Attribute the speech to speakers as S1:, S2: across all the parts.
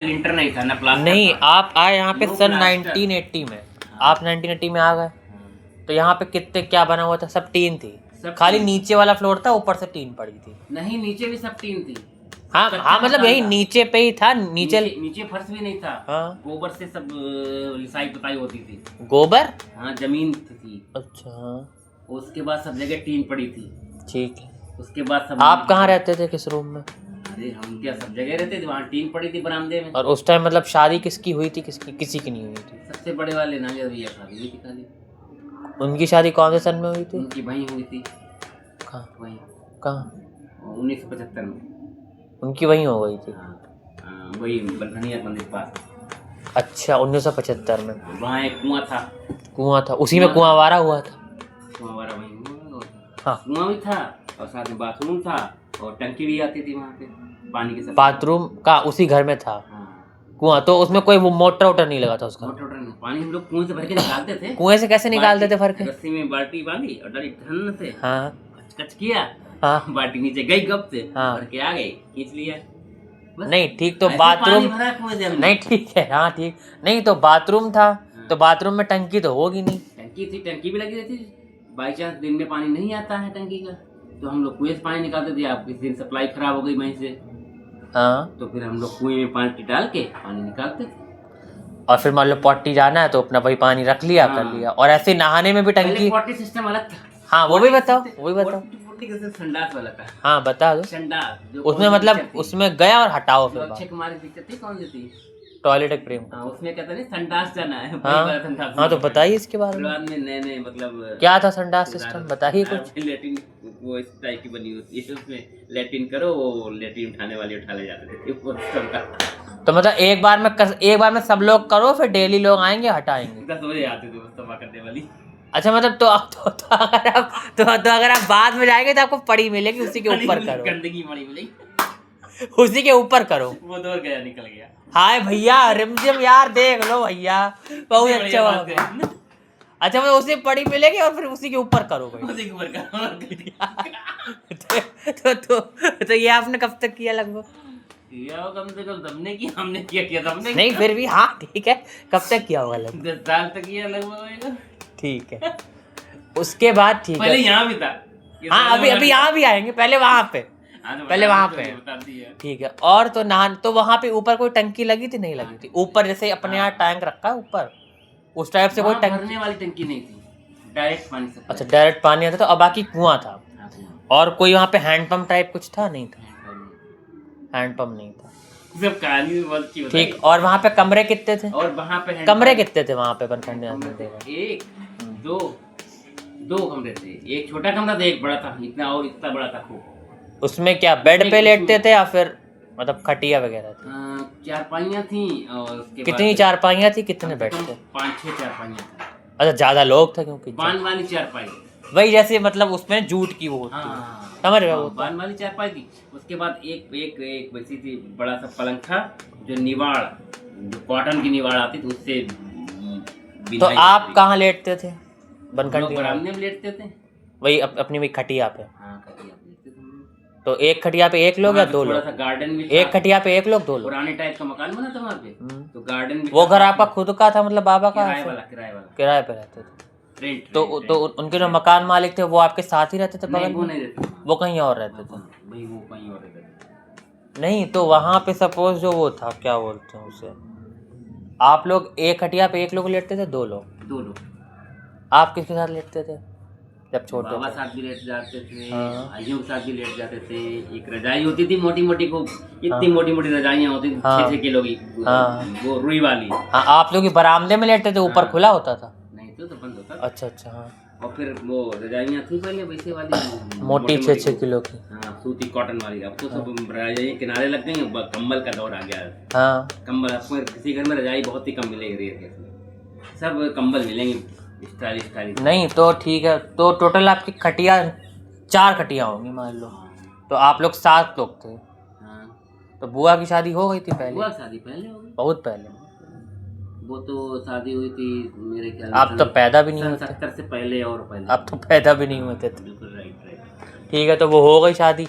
S1: Lintel नहीं था ना प्लास्टर
S2: नहीं,
S1: था।
S2: आप आए यहाँ पे
S1: नो
S2: सन
S1: प्लास्टर।
S2: 1980 में। आप 1980 में आ गए तो यहाँ पे कितने क्या बना हुआ था? सब टीन थी,
S1: सब
S2: खाली
S1: टीन।
S2: नीचे वाला फ्लोर था, ऊपर से टीन पड़ी थी।
S1: नहीं, नीचे भी सब टीन थी।
S2: हाँ
S1: कच्चा
S2: हाँ, मतलब
S1: मकान
S2: यही
S1: था।
S2: नीचे पे ही था, नीचे।
S1: नीचे फर्श भी नहीं था।
S2: हाँ,
S1: गोबर से सब लिसाई पुताई होती थी।
S2: गोबर।
S1: हाँ, जमीन थी।
S2: अच्छा हाँ,
S1: उसके बाद सब जगह टीन पड़ी थी।
S2: ठीक है।
S1: उसके बाद सब
S2: आप कहाँ रहते थे, किस रूम में?
S1: अरे हम क्या सब जगह रहते थे, वहाँ टीन पड़ी थी बरामदे में।
S2: और उस टाइम मतलब शादी किसकी हुई थी, किसकी? किसी की नहीं हुई थी।
S1: सबसे बड़े वाले नाजिर भैया शादी हुई थी खाली।
S2: उनकी शादी कौन से सन में हुई थी?
S1: उनकी वहीं हुई थी।
S2: कहाँ?
S1: वहीं
S2: कहाँ?
S1: 1975 में।
S2: उनकी वहीं हो गई थी।
S1: हाँ, वही बल्खनिया मंदिर पास।
S2: अच्छा, 1975 में।
S1: वहाँ एक कुआं था।
S2: कुआं था, उसी में कुआं वारा हुआ था।
S1: कुआं वाला वहीं हुआ।
S2: हाँ,
S1: कुआं भी था और साथ में बाथरूम था और टंकी भी आती थी वहाँ पे पानी की सप्लाई।
S2: बाथरूम का उसी घर में था
S1: हाँ,
S2: कुआं? तो उसमें कोई वो मोटर वोटर नहीं लगा था उसका?
S1: मोटर वोटर नहीं, पानी हम लोग कुएं से भर के निकालते थे।
S2: कुएं से कैसे निकालते थे भर के?
S1: रस्सी में बाल्टी बांधी और डाली धन से।
S2: हाँ
S1: कच किया।
S2: हाँ
S1: बाल्टी नीचे गई गप से।
S2: हाँ।
S1: भर के आ गई, खींच लिया। बस।
S2: नहीं ठीक, तो
S1: ऐसे
S2: बाथरूम।
S1: पानी भरा कुएं से हमने।
S2: नहीं ठीक है, हाँ ठीक। नहीं तो बाथरूम था, तो बाथरूम में टंकी तो होगी नहीं।
S1: टंकी थी, टंकी भी लगी रहती थी। बाई चांस दिन में पानी नहीं आता है टंकी का, तो हम लोग कुएं से पानी निकालते थे। आप किसी दिन सप्लाई खराब हो गई वहीं से,
S2: हाँ,
S1: तो फिर हम लोग कुएं में पानी डाल के पानी निकालते थे।
S2: और फिर मान लो पॉटी जाना है तो अपना वही पानी रख लिया, कर लिया। और ऐसे नहाने में भी
S1: पहले
S2: टंकी।
S1: पॉटी सिस्टम अलग था।
S2: हाँ वो भी बताओ, वो भी बताओ।
S1: पॉटी का संडास वाला था।
S2: हाँ बता दो।
S1: संडास जो
S2: उसमें मतलब उसमें गया और हटाओ
S1: जो
S2: फिर
S1: अक्षय कुमार की पिक्चर थी, कौन सी थी?
S2: टॉयलेट एक प्रेम।
S1: हाँ, उसमें कहता नहीं संडास जाना है। वही
S2: हाँ
S1: वाला संडास।
S2: हाँ, तो बताइए इसके बारे में,
S1: बाद में नए मतलब
S2: क्या था संडास सिस्टम, बताइए कुछ।
S1: लेटिन वो इस टाइप की बनी होती है, उसमें लेटिन करो, वो लेटिन उठाने वाले उठा ले जाते थे वो सिस्टम का।
S2: तो मतलब एक बार में सब लोग करो, फिर डेली लोग आएंगे हटाएंगे।
S1: 10 बजे आते थे मुस्तफा करने वाली।
S2: अच्छा मतलब तो अगर आप बाद में जाएंगे तो आपको पड़ी मिलेगी, उसी के ऊपर करो।
S1: गंदगी पड़ी मिली,
S2: उसी के ऊपर करो।
S1: वो दौड़ गया, निकल गया।
S2: हाय भैया रिमझिम यार, देख लो भैया, बहुत अच्छा हुआ। अच्छा मतलब उसी पड़ी मिलेगी और फिर उसी के ऊपर करो भाई।
S1: उसी के ऊपर
S2: तो ये आपने कब तक किया लगभग?
S1: कम से कम सबने किया, हमने किया सबने।
S2: नहीं फिर भी हाँ ठीक है, कब तक किया होगा लगभग?
S1: 10 साल तक किया लगभग।
S2: ठीक है, उसके बाद ठीक है।
S1: पहले यहाँ भी था।
S2: हाँ अभी यहाँ भी आएंगे, पहले वहाँ पे, पहले वहाँ पे।
S1: बता दिया।
S2: ठीक है। और तो नहान तो वहाँ पे ऊपर कोई टंकी लगी थी? नहीं लगी थी ऊपर, जैसे अपने यहाँ टैंक रखा है ऊपर, उस टाइप से कोई टंकी?
S1: भरने वाली टंकी नहीं थी, डायरेक्ट पानी से।
S2: अच्छा डायरेक्ट पानी आता था, और बाकी कुआं था। और कोई वहाँ पे हैंडपंप टाइप कुछ था? नहीं था, हैंडपंप नहीं था।
S1: सब कहानी में बहुत अच्छी बताई।
S2: ठीक, और वहाँ पे कमरे कितने थे?
S1: और वहाँ पे
S2: कमरे कितने थे वहाँ पे बनखंड में?
S1: एक दो कमरे थे। एक छोटा कमरा था, एक बड़ा था, इतना और इतना बड़ा था खूब।
S2: उसमें क्या बेड पे लेटते थे या फिर मतलब खटिया वगैरह थी?
S1: चारपाइयाँ थी और उसके
S2: कितनी चारपाइयाँ थी, कितने बेड थे?
S1: 5-6 चारपाइयाँ थी।
S2: अच्छा ज्यादा लोग थे क्योंकि
S1: बान वाली चारपाई।
S2: वही जैसे मतलब उसमें जूट की वो होती है,
S1: हाँ,
S2: समझ रहे हो?
S1: बान वाली चारपाई थी। उसके बाद एक वैसी थी, बड़ा सा पलंग था, जो निवाड़, जो कॉटन की निवाड़ आती थी उससे।
S2: तो आप कहाँ लेटते थे बनखंडी?
S1: बरामदे में लेटते थे।
S2: वही अपनी वही खटिया पे?
S1: हाँ, खटिया पे लेटते थे।
S2: तो एक खटिया पे एक लोग या दो लोग?
S1: थोड़ा सा गार्डन भी था।
S2: एक खटिया पे एक लोग, दो लोग?
S1: पुराने टाइप का मकान बना था वहाँ पे, तो गार्डन भी।
S2: वो घर आपका खुद का था मतलब बाबा का?
S1: किराए वाला।
S2: किराए पे रहते थे?
S1: रेंट।
S2: तो उनके जो मकान मालिक थे वो आपके साथ ही रहते थे बगल
S1: वो
S2: में?
S1: नहीं रहते,
S2: वो कहीं और रहते थे?
S1: भाई वो कहीं और रहते थे।
S2: नहीं तो वहाँ पे सपोज जो वो था, क्या बोलते हैं उसे, आप लोग एक खटिया पे एक लोग लेटते थे, दो लोग?
S1: दो लोग।
S2: आप किसके साथ लेटते थे जब छोटे
S1: बाबा
S2: थे?
S1: साथ भी लेट जाते थे,
S2: हाँ।
S1: भाइयों के साथ भी लेट जाते थे। एक रजाई होती थी मोटी मोटी, को इतनी मोटी मोटी रजाइयाँ होती थी, 6-6 किलो की।
S2: हाँ।
S1: वो रुई वाली।
S2: हाँ आप लोग बरामदे में लेटते थे, ऊपर खुला होता था?
S1: नहीं तो बंद होता।
S2: अच्छा अच्छा हाँ।
S1: और फिर वो रजाइयाँ थी पहले वैसे वाली
S2: मोटी 6-6 किलो की?
S1: हाँ, सूती कॉटन वाली। अब तो सब रजाई किनारे लग गई, कंबल का दौर आ गया है।
S2: हाँ
S1: कंबल आपको किसी घर में रजाई बहुत ही कम मिलेगी, सब कंबल मिलेंगे स्टाइलिश।
S2: नहीं तो ठीक है, तो टोटल आपकी खटिया 4 खटिया होंगी मान लो, तो आप लोग 7 लोग थे।
S1: हाँ।
S2: तो बुआ की शादी हो गई थी पहले?
S1: बुआ शादी पहले हो गई,
S2: बहुत पहले?
S1: वो तो शादी हुई थी मेरे ख्याल
S2: आप तो पैदा भी नहीं हुए थे?
S1: 70 से पहले और पहले।
S2: आप तो पैदा भी नहीं हुए थे।
S1: बिल्कुल राइट।
S2: ठीक है, तो वो हो गई शादी।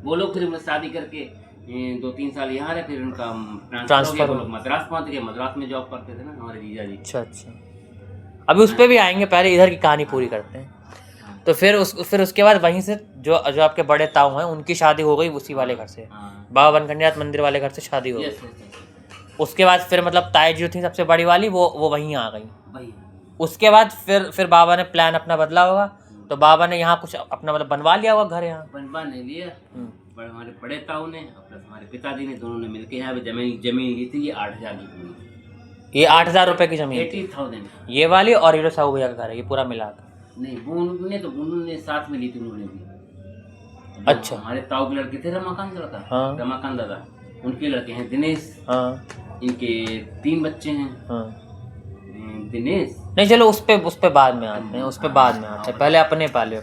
S1: वो लोग फिर शादी करके 2-3 साल यहाँ रहे, फिर उनका
S2: ट्रांसफर
S1: हो गया, वो
S2: हो
S1: लोग मद्रास पहुँच गए। मद्रास में जॉब करते थे ना हमारे जीजा जी।
S2: अच्छा अच्छा, अभी उस पर भी आएंगे, पहले इधर की कहानी पूरी करते हैं। तो फिर उसके बाद वहीं से जो आपके बड़े ताऊ हैं उनकी शादी हो गई उसी वाले घर से, बाबा बनखंडियात मंदिर वाले घर से शादी हो गई। उसके बाद फिर मतलब ताई जी थी सबसे बड़ी वाली, वो वहीं आ गई। उसके बाद फिर बाबा ने प्लान अपना बदला होगा, तो बाबा ने यहाँ कुछ अपना मतलब बनवा लिया होगा घर यहाँ।
S1: बनवा नहीं लिया, हमारे बड़े ताऊ ने प्लस हमारे पिताजी ने दोनों ने मिलकर यहाँ पे जमीन ली थी। ये 8,000 की पूरी, ये
S2: 8,000 रुपए की जमीन,
S1: 80,000
S2: ये वाली, और ये साहू भैया का घर है ये पूरा मिला कर।
S1: नहीं, वो उन्होंने साथ में ली थी उन्होंने भी।
S2: अच्छा,
S1: हमारे ताऊ के लड़के थे रमाकांत लड़का,
S2: हाँ।
S1: रमाकांत दादा, उनके लड़के हैं दिनेश,
S2: हाँ।
S1: इनके 3 बच्चे हैं।
S2: हाँ।
S1: दिनेश
S2: नहीं चलो उस पे बाद में आते हैं, उस पे बाद में आते हैं, पहले अपने पाले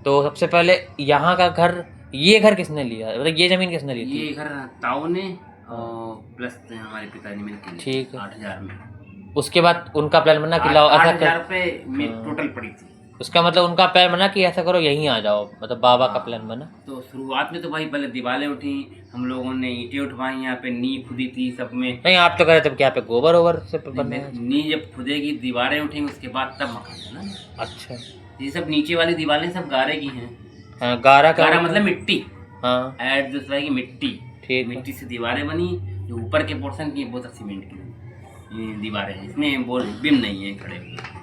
S2: तो सबसे पहले यहाँ का घर, ये घर किसने लिया, मतलब ये जमीन किसने ली थी?
S1: ये घर ताऊ ने और प्लस हमारे पिताजी मिलकर,
S2: ठीक है,
S1: 8,000 में।
S2: उसके बाद उनका प्लान बना कि लाओ,
S1: 8,000 रुपए में टोटल पड़ी थी।
S2: उसका मतलब उनका प्लान बना कि ऐसा करो यहीं आ जाओ, मतलब बाबा का प्लान बना।
S1: तो शुरुआत में तो भाई पहले दीवारें उठी, हम लोगों ने ईंटें उठवाई, यहाँ पे नींव खुदी थी सब में।
S2: नहीं आप तो कह रहे थे क्या पे गोबर ओवर से बनने,
S1: नींव जब खुदेगी दीवारें उठेंगी उसके बाद तब मकान है ना।
S2: अच्छा,
S1: ये सब नीचे वाली दीवारें सब गारे की हैं।
S2: हाँ, गारा
S1: मतलब मिट्टी,
S2: हाँ,
S1: ऐड दूसरा की मिट्टी,
S2: ठीक,
S1: मिट्टी से दीवारें बनी। जो ऊपर के पोर्शन की वो सब सीमेंट की दीवारें हैं, इसमें वो बिम नहीं है खड़े हुए।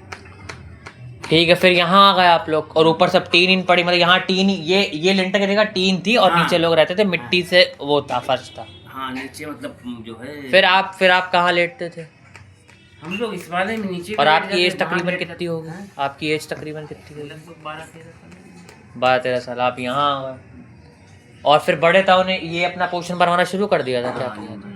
S2: ठीक है, फिर यहाँ आ गए आप लोग, और ऊपर सब टीन पड़ी, मतलब यहाँ टीन, ये लिंटर की जगह टीन थी, और नीचे लोग रहते थे, मिट्टी से वो था, फर्श था।
S1: हाँ, नीचे मतलब जो है।
S2: फिर आप कहाँ लेटते थे?
S1: हम लोग इस वाले में नीचे।
S2: और आपकी एज तकरीबन कितनी होगी? आपकी एज तकरीबन कितनी होगी?
S1: लगभग 12-13 साल।
S2: 12-13 साल। आप यहाँ आ गए, और फिर बड़े ताऊ ने ये अपना पोर्शन बनवाना शुरू कर दिया था, क्या किया था?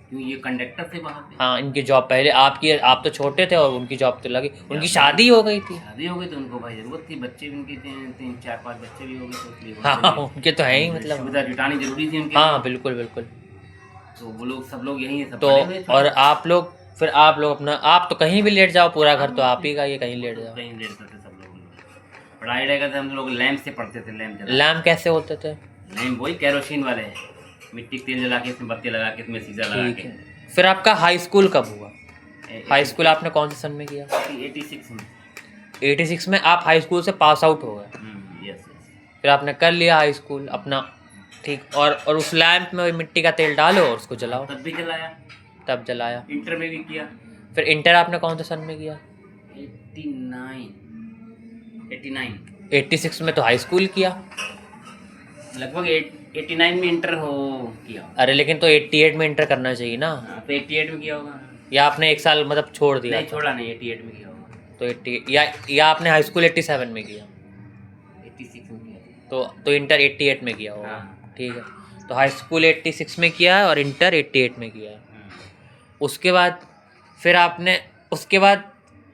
S1: क्यों, ये कंडक्टर थे वहाँ पे।
S2: हाँ, इनकी जॉब पहले, आप तो छोटे थे और उनकी जॉब तो लगी, उनकी शादी हो गई थी।
S1: शादी हो गई तो उनको भाई जरूरत थी, बच्चे भी उनके 3-4-5 बच्चे भी हो गए, तो इसलिए
S2: हाँ, उनके तो है ही, मतलब
S1: सुविधा जुटानी जरूरी थी उनके।
S2: हाँ, बिल्कुल बिल्कुल।
S1: तो वो लोग सब लोग यहीं सब
S2: तो और आप लोग अपना, आप तो कहीं भी लेट जाओ, पूरा घर तो आप ही का, ये कहीं लेट जाओ।
S1: कहीं लेट करते सब लोग। पढ़ाई करते हम लोग लैंप से पढ़ते थे।
S2: लैंप कैसे होते थे?
S1: लैंप वही केरोसिन वाले, मिट्टी तेल जला के इसमें बत्ती लगा के इसमें शीशा लगा के।
S2: फिर आपका हाई स्कूल कब हुआ? हाई स्कूल आपने कौन से सन में किया?
S1: 86 में।
S2: 86 में आप हाई स्कूल से पास आउट हो गए।
S1: यस।
S2: फिर आपने कर लिया हाई स्कूल अपना, ठीक, और उस लैंप में मिट्टी का तेल डालो और उसको जलाओ।
S1: तब भी जलाया।
S2: तब जलाया।
S1: इंटर में भी किया।
S2: फिर इंटर आपने कौन से सन में किया?
S1: 89।
S2: 86 में तो हाई स्कूल किया,
S1: लगभग 89 में इंटर हो किया।
S2: अरे लेकिन तो 88 में इंटर करना चाहिए ना।
S1: तो 88 में किया होगा,
S2: या आपने एक साल मतलब छोड़ दिया?
S1: नहीं, छोड़ा नहीं, 88 में किया होगा।
S2: तो 80 या आपने हाई स्कूल 87 में किया?
S1: 86 में किया।
S2: तो इंटर 88 में किया होगा।
S1: हाँ।
S2: ठीक है, तो हाई स्कूल 86 में किया है और इंटर 88 में किया है। उसके बाद फिर आपने, उसके बाद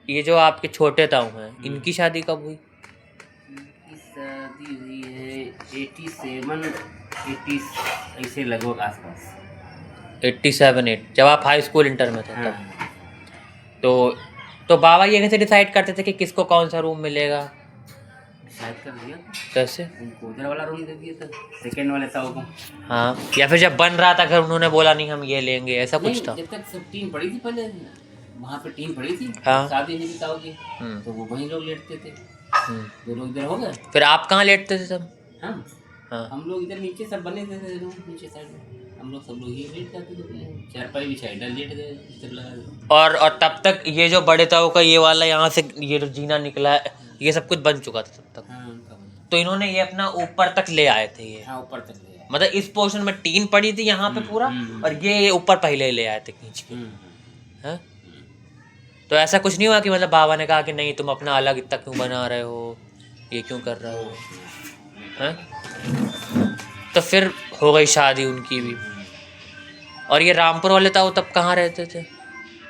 S2: ये जो आपके छोटे ताऊ हैं, इनकी शादी कब हुई?
S1: इनकी शादी हुई है 87, 80 ऐसे लगभग आसपास।
S2: 87-8, जब आप हाई स्कूल इंटर में थे तब।
S1: हाँ।
S2: तो बाबा ये कैसे डिसाइड करते थे कि किसको कौन सा रूम मिलेगा?
S1: डिसाइड कर दिया,
S2: कैसे?
S1: उनको उधर वाला रूम दे दिया था, सेकेंड वाले ताऊ को।
S2: हाँ, या फिर जब बन रहा था घर उन्होंने बोला नहीं हम ये लेंगे, ऐसा कुछ था?
S1: जब तक सब टीम पड़ी थी, पहले वहाँ पे टीम पड़ी थी।
S2: हाँ।
S1: शादी हुई थी ताऊ की, तो वो वहीं लोग लेटते थे। 2 लोग इधर हो गए।
S2: फिर आप कहाँ लेटते थे तब?
S1: हाँ, हम लोग इधर नीचे सब बने थे रूम, नीचे साइड में हम लोग सब लोग ये लेट जाते थे, चारपाई बिछाई इधर लेट गए, इधर लगा।
S2: और तब तक ये जो बड़े ताऊ का ये वाला यहाँ से ये जो जीना निकला है, ये सब कुछ बन चुका था तब तक।
S1: हाँ, उनका बना।
S2: तो इन्होंने ये अपना ऊपर तक ले आए थे ये।
S1: हाँ, ऊपर तक ले आए।
S2: मतलब इस पोर्शन में टीन पड़ी थी यहाँ पे पूरा, और ये ऊपर पहले ले आए थे खींच के। हैं? तो ऐसा कुछ नहीं हुआ कि मतलब बाबा ने कहा कि नहीं तुम अपना अलग इतना क्यों बना रहे हो, ये क्यों कर रहे हो? हैं? तो फिर हो गई शादी उनकी भी। और ये रामपुर वाले ताऊ तब कहाँ रहते थे?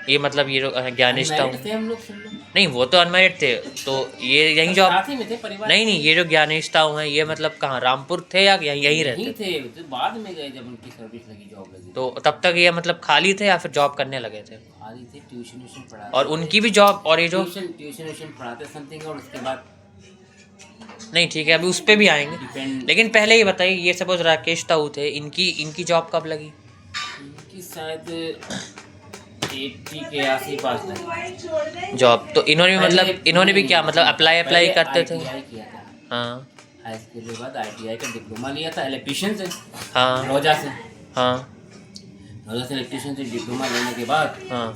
S2: ये मतलब ये ज्ञानेश ताऊ?
S1: हम लोग सब लोग
S2: नहीं, वो तो अनमैरिड थे, तो ये यहीं जो
S1: साथ ही में थे, परिवार।
S2: नहीं, ये जो ज्ञानेश ताऊ हैं ये मतलब कहाँ रामपुर थे या यहीं रहते
S1: थे? तो बाद में गए जब उनकी सर्विस लगी, जॉब लगी।
S2: तो तब तक ये मतलब खाली थे या फिर जॉब करने लगे थे?
S1: खाली थे, ट्यूशन पढ़ाते।
S2: और उनकी भी जॉब, और ये जो
S1: ट्यूशन पढ़ाते समथिंग, और उसके बाद
S2: नहीं ठीक है, अभी उस पे भी आएंगे,
S1: डिपेंड।
S2: लेकिन पहले ये बताइए, ये सपोज राकेश ताऊ थे, इनकी जॉब कब लगी?
S1: इनकी शायद 80 के आस पास लगी
S2: जॉब तो इन्होंने भी मतलब इन्होंने भी क्या मतलब अप्लाई करते थे?
S1: ITI किया था,
S2: हाँ
S1: हाई स्कूल के बाद ITI का डिप्लोमा लिया था इलेक्ट्रिशियन से,
S2: हाँ
S1: रोजा से।
S2: हाँ
S1: रोजा से इलेक्ट्रिशियन से डिप्लोमा लेने के बाद
S2: हाँ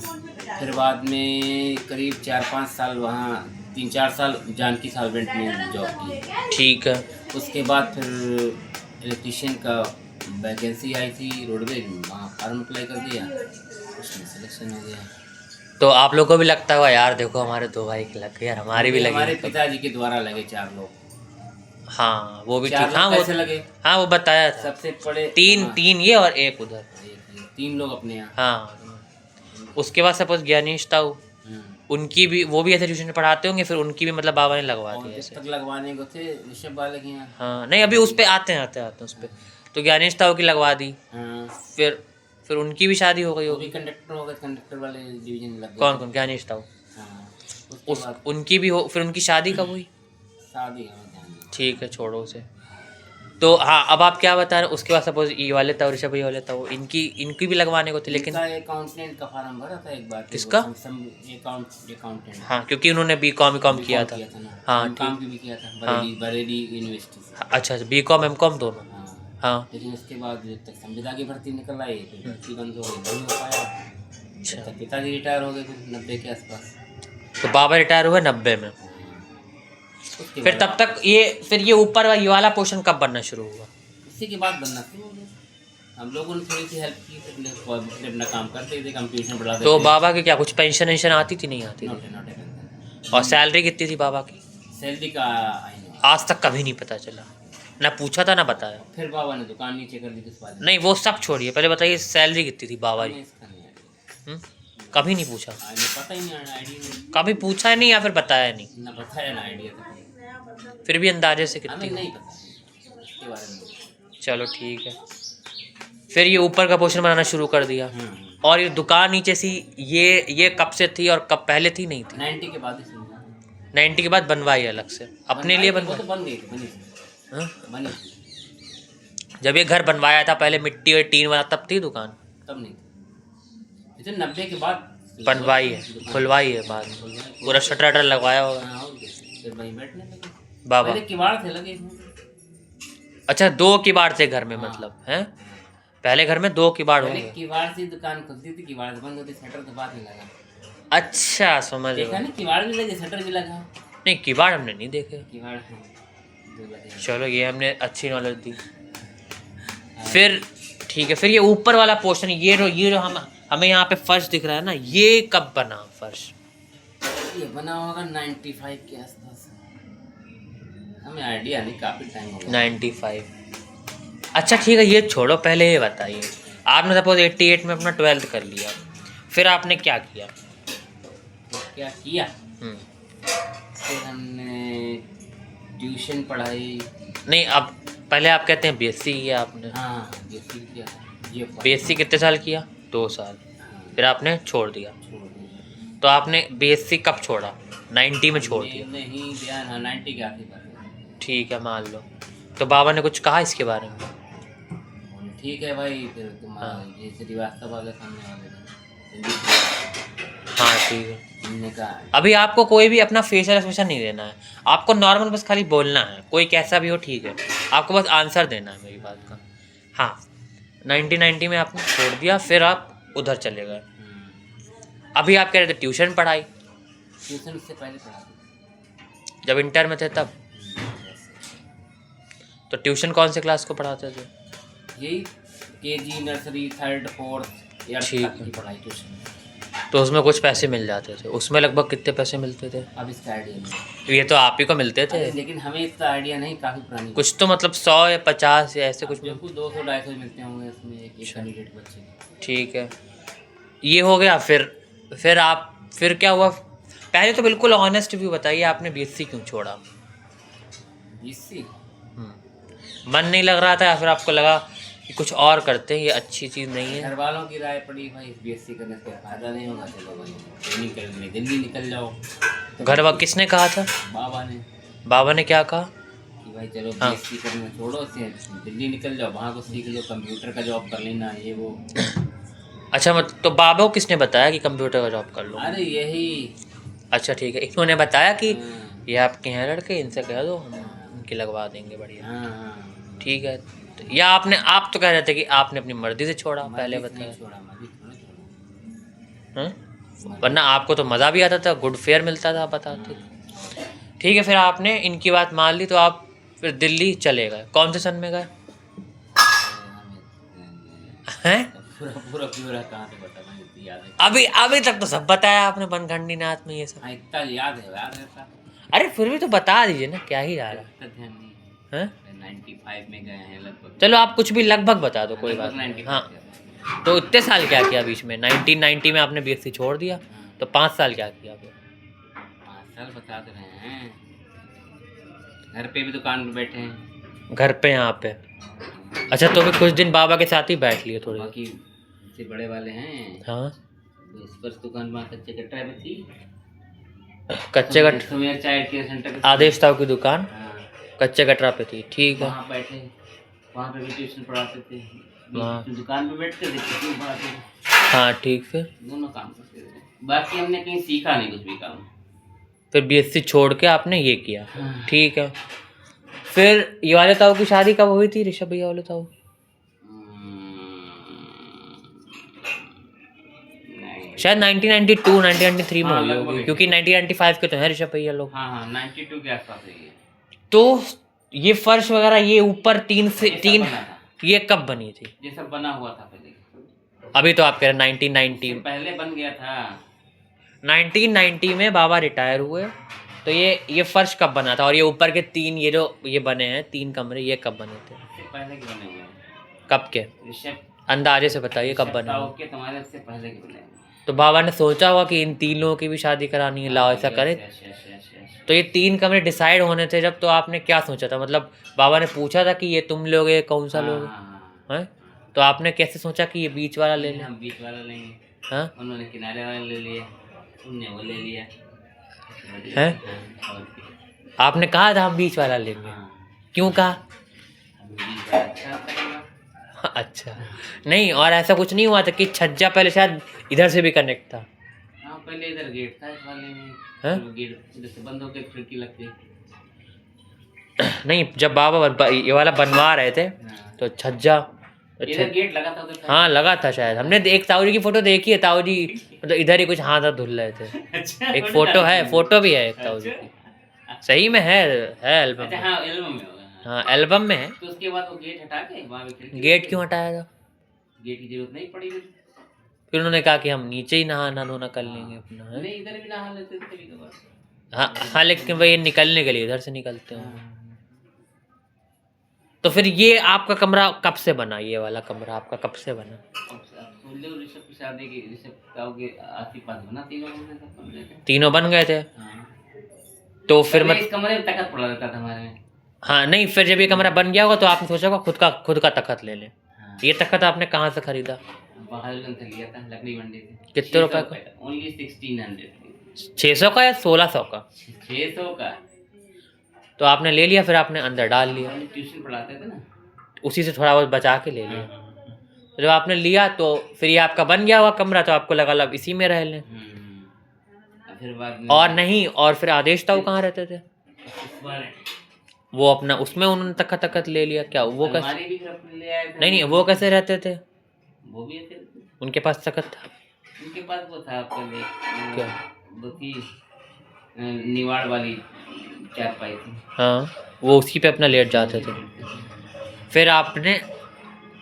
S1: फिर बाद में करीब 4-5 साल वहाँ 3-4 साल जानकी सॉल्वेंट में जॉब की।
S2: ठीक है।
S1: उसके बाद फिर इलेक्ट्रिशियन का वैकेंसी आई थी रोडवेज में, वहाँ फॉर्म अप्लाई कर दिया, उसमें सिलेक्शन हो गया।
S2: तो आप लोग को भी लगता होगा यार देखो हमारे दो भाई की लग गई यार, हमारी भी लगी।
S1: हमारे पिताजी के द्वारा लगे 4 लोग।
S2: हाँ वो भी
S1: 4
S2: ठीक। हाँ
S1: लोग
S2: वो
S1: कैसे लगे?
S2: हाँ वो बताया था,
S1: सबसे बड़े
S2: तीन ये और एक उधर।
S1: 3 लोग अपने यहाँ।
S2: हाँ उसके बाद सपोज ज्ञानेश ताऊ, उनकी भी वो भी ऐसे ट्यूशन पढ़ाते होंगे, फिर उनकी भी मतलब बाबा ने लगवा
S1: और
S2: दी
S1: जब
S2: ऐसे।
S1: तक लगवाने को थे ऋषभ वाले के यहाँ।
S2: हाँ नहीं अभी उस पे आते हैं उस पे। तो ज्ञानेश ताऊ की लगवा दी,
S1: हाँ,
S2: फिर उनकी भी शादी हो गई
S1: वो
S2: होगी।
S1: भी कंडक्टर हो गए, कंडक्टर वाले डिवीजन लग गए।
S2: कौन ज्ञानेश ताऊ?
S1: हाँ, उसके बाद
S2: उनकी भी हो, फिर उनकी शादी कब हुई?
S1: शादी हमें ध्यान नहीं।
S2: ठीक है छोड़ो उसे। तो हाँ अब आप क्या बता रहे हैं, उसके बाद सपोज ये वाले ताऊ, ऋषभ ये वाले ताऊ, इनकी भी लगवाने को थे लेकिन।
S1: इनका अकाउंटेंट का फॉर्म भरा था एक बार।
S2: किसका?
S1: अकाउंटेंट।
S2: हाँ क्योंकि उन्होंने बीकॉम किया था।
S1: ना।
S2: हाँ
S1: काम भी किया था
S2: हाँ।
S1: बरेली यूनिवर्सिटी से।
S2: अच्छा बीकॉम एमकॉम दोनों।
S1: हाँ।
S2: हाँ
S1: लेकिन उसके बाद जब तक संविदा की भर्ती निकल आई फिर भर्ती बंद हो गई, नहीं हो पाया।
S2: अच्छा।
S1: जब तक पिताजी रिटायर हो गए फिर 90 के आसपास।
S2: तो बाबा रिटायर हुए 90 में।
S1: उसके
S2: फिर
S1: बाद
S2: तब तक ये ऊपर ये वाला पोर्शन कब बनना शुरू हुआ?
S1: उसी के बाद बनना शुरू हो गया। हम लोगों ने थोड़ी सी हेल्प की, फिर अपना काम करते थे, कंपटीशन बढ़ाते
S2: तो
S1: थे।
S2: बाबा की क्या कुछ पेंशन आती थी नहीं आती थी?
S1: नोटे
S2: और सैलरी कितनी थी बाबा की?
S1: सैलरी का आई नो।
S2: आज तक कभी नहीं पता चला, ना पूछा था ना बताया।
S1: फिर बाबा ने दुकान नीचे कर दी इस बार।
S2: नहीं वो सब छोड़िए, पहले बताइए सैलरी कितनी थी बाबा की?
S1: इसका नहीं आइडिया।
S2: कभी नहीं पूछा?
S1: पता ही नहीं, आइडिया
S2: कभी पूछा नहीं या फिर बताया नहीं?
S1: ना, बताया ना आइडिया तो
S2: फिर भी अंदाजे से
S1: हमें
S2: कितनी?
S1: नहीं पता इसके बारे में।
S2: चलो ठीक है। फिर ये ऊपर का पोर्शन बनाना शुरू कर दिया, और ये दुकान नीचे सी ये कब से थी और कब पहले थी नहीं थी?
S1: 90 के बाद ही
S2: 90 के बाद बनवाई अलग से अपने लिए
S1: वो
S2: बनवाई?
S1: तो बन गई थी,
S2: हाँ?
S1: बनी थी।
S2: जब ये घर बनवाया था पहले मिट्टी और टीन वाला तब थी दुकान?
S1: तब नहीं थी, इसे 90 के बाद
S2: बनवाई है, खुलवाई है बाद में, पूरा शटर वटर लगवाया होगा।
S1: हाँ, और क्या। फिर वहीं बैठने लगे।
S2: बाबा
S1: पहले किवाड़ थे लगे इसमें।
S2: अच्छा 2 किवाड़ थे घर में मतलब हैं? पहले घर में 2 किवाड़
S1: पहले
S2: होंगे।
S1: किवाड़ से दुकान खुलती थी, किवाड़ से बंद होती, शटर तो बाद में लगा।
S2: अच्छा समझ
S1: देखा
S2: गया।
S1: ना, किवाड़ भी लगे, शटर भी लगा।
S2: नहीं किवाड़ हमने नहीं देखे।
S1: किवाड़ दो लगे।
S2: चलो ये हमने अच्छी नॉलेज दी। फिर ठीक है, फिर ये ऊपर वाला पोर्शन ये जो हमें यहाँ पे फर्श दिख रहा है ना, ये कब बना फर्श?
S1: ये बना होगा 95 के आसपास, हमें आइडिया नहीं, काफी टाइम हो गया।
S2: 95। अच्छा ठीक है ये छोड़ो, पहले ये बताइए आपने सपोज 88 में अपना 12th कर लिया, फिर आपने क्या किया?
S1: क्या किया?
S2: हम्म।
S1: फिर हमने ट्यूशन पढ़ाई।
S2: नहीं अब पहले आप कहते हैं बीएससी किया आपने।
S1: हाँ बीएससी किया। ये
S2: बीएससी कितने साल किया? 2 साल। फिर आपने छोड़ दिया।
S1: छोड़ दिया।
S2: तो आपने बीएससी कब छोड़ा? 90 में छोड़ दिया?
S1: नहीं ध्यान, हाँ 90 के आती बात।
S2: ठीक है मान लो। तो बाबा ने कुछ कहा इसके बारे में?
S1: ठीक है भाई, फिर तुम
S2: हाँ।
S1: ये श्रीवास्तव वाले सामने वाले
S2: हाँ ठीक है।
S1: हमने कहा
S2: अभी आपको कोई भी अपना फेशियल एक्सप्रेशन नहीं देना है, आपको नॉर्मल बस खाली बोलना है, कोई कैसा भी हो ठीक है, आपको बस आंसर देना है मेरी बात का। हाँ 90 में आपने छोड़ दिया, फिर आप उधर चले गए। अभी आप कह रहे थे ट्यूशन पढ़ाई,
S1: ट्यूशन से पहले पढ़ा था।
S2: जब इंटर में थे तब। तो ट्यूशन कौन से क्लास को पढ़ाते थे?
S1: यही केजी, नर्सरी, 3rd 4th या
S2: ठीक
S1: तक की पढ़ाई ट्यूशन।
S2: तो उसमें कुछ पैसे मिल जाते थे? उसमें लगभग कितने पैसे मिलते थे?
S1: अब इसका आइडिया नहीं,
S2: ये तो आप ही को मिलते थे।
S1: लेकिन हमें इतना आइडिया नहीं, काफ़ी पुरानी
S2: कुछ तो मतलब 100 या 50 या ऐसे कुछ।
S1: कुछ 200-250 मिलते होंगे उसमें एक कैंडिडेट बच्चे के।
S2: ठीक है ये हो गया। फिर क्या हुआ? पहले तो बिल्कुल ऑनेस्ट व्यू बताइए, आपने बीएससी क्यों छोड़ा?
S1: बीएससी
S2: मन नहीं लग रहा था या फिर आपको लगा कि कुछ और करते हैं, ये अच्छी चीज़ नहीं है?
S1: घर वालों की राय पड़ी भाई बीएससी करने से फायदा नहीं होगा, चलो भाई ट्रेनिंग करने दिल्ली निकल जाओ।
S2: घर वाला किसने कहा था?
S1: बाबा ने।
S2: बाबा ने क्या कहा?
S1: कि भाई चलो
S2: हाँ।
S1: बीएससी करना छोड़ो, से दिल्ली निकल जाओ, वहाँ को सीख लो, कंप्यूटर का जॉब कर लेना, ये वो।
S2: अच्छा, मत तो बाबा को किसने बताया कि कंप्यूटर का जॉब कर लो?
S1: अरे यही।
S2: अच्छा ठीक है, इन्होंने बताया कि
S1: हाँ
S2: ये आपके हैं लड़के, इनसे कह दो, हम इनकी लगवा देंगे बढ़िया।
S1: हाँ हाँ।
S2: ठीक है। या आप तो कह रहे थे कि आपने अपनी मर्जी से छोड़ा, पहले
S1: मर्जी से नहीं
S2: बताया।
S1: छोड़ा, मर्जी थोड़ा छोड़ा।
S2: हैं? वरना आपको तो मज़ा भी आता था, गुड फेयर मिलता था, बताते। ठीक है, फिर आपने इनकी बात मान ली, तो आप फिर दिल्ली चले गए। कौन से सन में गए हैं?
S1: पूरा पूरा पूरा कहाँ से बता, मैं इतनी याद है।
S2: अभी तक तो सब बताया आपने, बनखंडी नाथ में ये सब।
S1: हाँ इतना याद है था।
S2: अरे फिर भी तो बता दीजिए ना, क्या ही रहा
S1: इतना ध्यान नहीं
S2: है।
S1: 95 में गए हैं लगभग।
S2: चलो आप कुछ भी लगभग बता दो, कोई
S1: लगभग
S2: बात नहीं।
S1: 95
S2: हाँ,
S1: गए।
S2: तो इतने साल क्या किया बीच में? 1990 में आपने बीएससी छोड़ दिया, तो 5 साल क्या किया फिर?
S1: 5 साल बता तो रहे हैं, घर पे भी दुकान पे बैठे हैं।
S2: घर पे, यहाँ पे? अच्छा, तो फिर कुछ दिन बाबा के साथ ही बैठ लिए थोड़ी।
S1: बाकी से बड़े वाले हैं।
S2: हाँ,
S1: इस पर दुकान में कच्चे कटरा में थी।
S2: कच्चे कट
S1: सुमेर चाय के सेंटर पे।
S2: आदेश साहब की दुकान
S1: हाँ,
S2: कच्चे कटरा पे थी। ठीक है।
S1: वहाँ बैठे, वहाँ पे भी ट्यूशन पढ़ाते थे,
S2: वहाँ
S1: दुकान पे बैठते थे, ट्यूशन पढ़ाते थे,
S2: हाँ ठीक। फिर
S1: दोनों काम करते थे। बाकी हमने कहीं सीखा नहीं कुछ भी काम।
S2: फिर बीएससी छोड़ के आपने ये किया।
S1: हाँ।
S2: ठीक है। फिर ये वाले ताऊ की शादी कब हुई थी, ऋषभ भैया वाले ताऊ?
S1: नहीं।
S2: शायद 1992 1993 में
S1: हाँ,
S2: हुई
S1: लगभग
S2: होगी,
S1: ही।
S2: क्योंकि 1995 के तो हैं ऋषभ भैया लोग।
S1: हाँ हाँ 92 के आसपास है ये।
S2: तो ये फर्श वगैरह, ये ऊपर तीन से
S1: ये सब
S2: तीन,
S1: बना था।
S2: ये कब बनी थी?
S1: ये सब बना हुआ था पहले।
S2: अभी तो आप कह रहे हैं
S1: इससे
S2: 1990।
S1: पहले बन गया था।
S2: 1990 में बाबा रिटायर हुए, तो ये फर्श कब बना था? और ये ऊपर के तीन, ये जो ये बने हैं 3 कमरे, ये कब बने थे?
S1: इससे पहले के बने हुए हैं।
S2: कब के?
S1: ऋषभ
S2: अंदाजे से बताइए कब बने
S1: ताऊ
S2: हुए?
S1: के तुम्हारे से पहले के बने हुए हैं।
S2: तो बाबा ने सोचा होगा कि इन 3 लोगों की भी शादी करानी है, लाओ ऐसा करें।
S1: Yes, yes, yes, yes.
S2: तो ये 3 कमरे डिसाइड होने थे जब, तो आपने क्या सोचा था? मतलब बाबा ने पूछा था कि ये तुम लोगे, कौन सा लोगे?
S1: हाँ,
S2: हैं? तो आपने कैसे सोचा कि ये बीच वाला ले लें?
S1: हम बीच वाला लेंगे,
S2: हाँ
S1: उन्होंने किनारे वाला ले लिया, तुमने वो ले लिया।
S2: हैं?
S1: हाँ, और क्या?
S2: आपने कहा था हम बीच वाला लेंगे,
S1: हाँ,
S2: क्यों कहा?
S1: हम बीच वाला अच्छा लगेगा।
S2: अच्छा, नहीं, और ऐसा कुछ नहीं हुआ था कि छज्जा पहले शायद इधर से भी कनेक्ट था?
S1: हाँ पहले इधर गेट था इस वाले में,
S2: हैं?
S1: तो गेट इधर से बंद होकर खिड़की लगती।
S2: नहीं, जब बाबा ये वाला बनवा रहे थे
S1: हाँ,
S2: तो छज्जा,
S1: इधर गेट लगा था उधर।
S2: हाँ लगा था शायद। हमने एक ताऊ जी की फोटो देखी है, ताऊ जी मतलब इधर ही कुछ हाथ हाथ धुल रहे थे।
S1: अच्छा,
S2: एक फोटो है, फोटो भी है एक ताऊ जी की, सही में है एल्बम
S1: अच्छा
S2: में।
S1: हाँ एल्बम में होगा।
S2: हाँ एल्बम में है।
S1: तो उसके बाद वो गेट हटा के वहाँ पे खिड़की
S2: गेट
S1: लग
S2: क्यों
S1: गई।
S2: हटाया था?
S1: गेट की जरूरत नहीं पड़ी फिर।
S2: फिर उन्होंने कहा कि हम नीचे ही नहाना धोना कर लेंगे अपना, है?
S1: नहीं इधर भी नहा लेते थे कभी कभार।
S2: हाँ हाँ, लेकिन भाई निकलने के लिए इधर से निकलते हैं। तो फिर ये आपका कमरा कब से बना? ये वाला कमरा आपका कब से बना?
S1: अब सुन लो ऋषभ की शादी की, ऋषभ ताऊ के आस-पास बना तीनों कमरे सब कमरे थे।
S2: तीनों बन गए थे।
S1: हाँ।
S2: तो फिर
S1: पहले
S2: मत
S1: इस कमरे में तखत पड़ा रहता था हमारे में।
S2: हाँ नहीं, फिर जब ये कमरा बन गया होगा तो आपने सोचा होगा खुद का तखत ले लें।
S1: हाँ।
S2: ये तखत आपने कहाँ से खरीदा?
S1: बहादुरगंज से लिया था, लकड़ी मंडी से।
S2: कितने रुपए का?
S1: ओनली 1600।
S2: 600 का या 1600 का?
S1: 600 का।
S2: तो आपने ले लिया, फिर आपने अंदर डाल लिया,
S1: हम ट्यूशन पढ़ाते थे ना।
S2: उसी से थोड़ा बहुत बचा के ले लिया। तो जब आपने लिया तो फिर ये आपका बन गया हुआ कमरा, तो आपको लगा लब इसी में रह लें।
S1: फिर बाद में
S2: और नहीं, और फिर आदेश ताऊ कहाँ रहते थे?
S1: इस बार
S2: वो अपना उसमें उन्होंने तखत ले लिया क्या? वो कैसे?
S1: हमारी भी घर पे ले आए थे।
S2: नहीं, वो कैसे रहते थे?
S1: वो भी ऐसे।
S2: उनके पास तखत था?
S1: उनके पास वो था पहले
S2: क्या?
S1: वो थी निवाड़ वाली चारपाई थी।
S2: हाँ, वो उसी पे अपना लेट जाते थे। फिर आपने,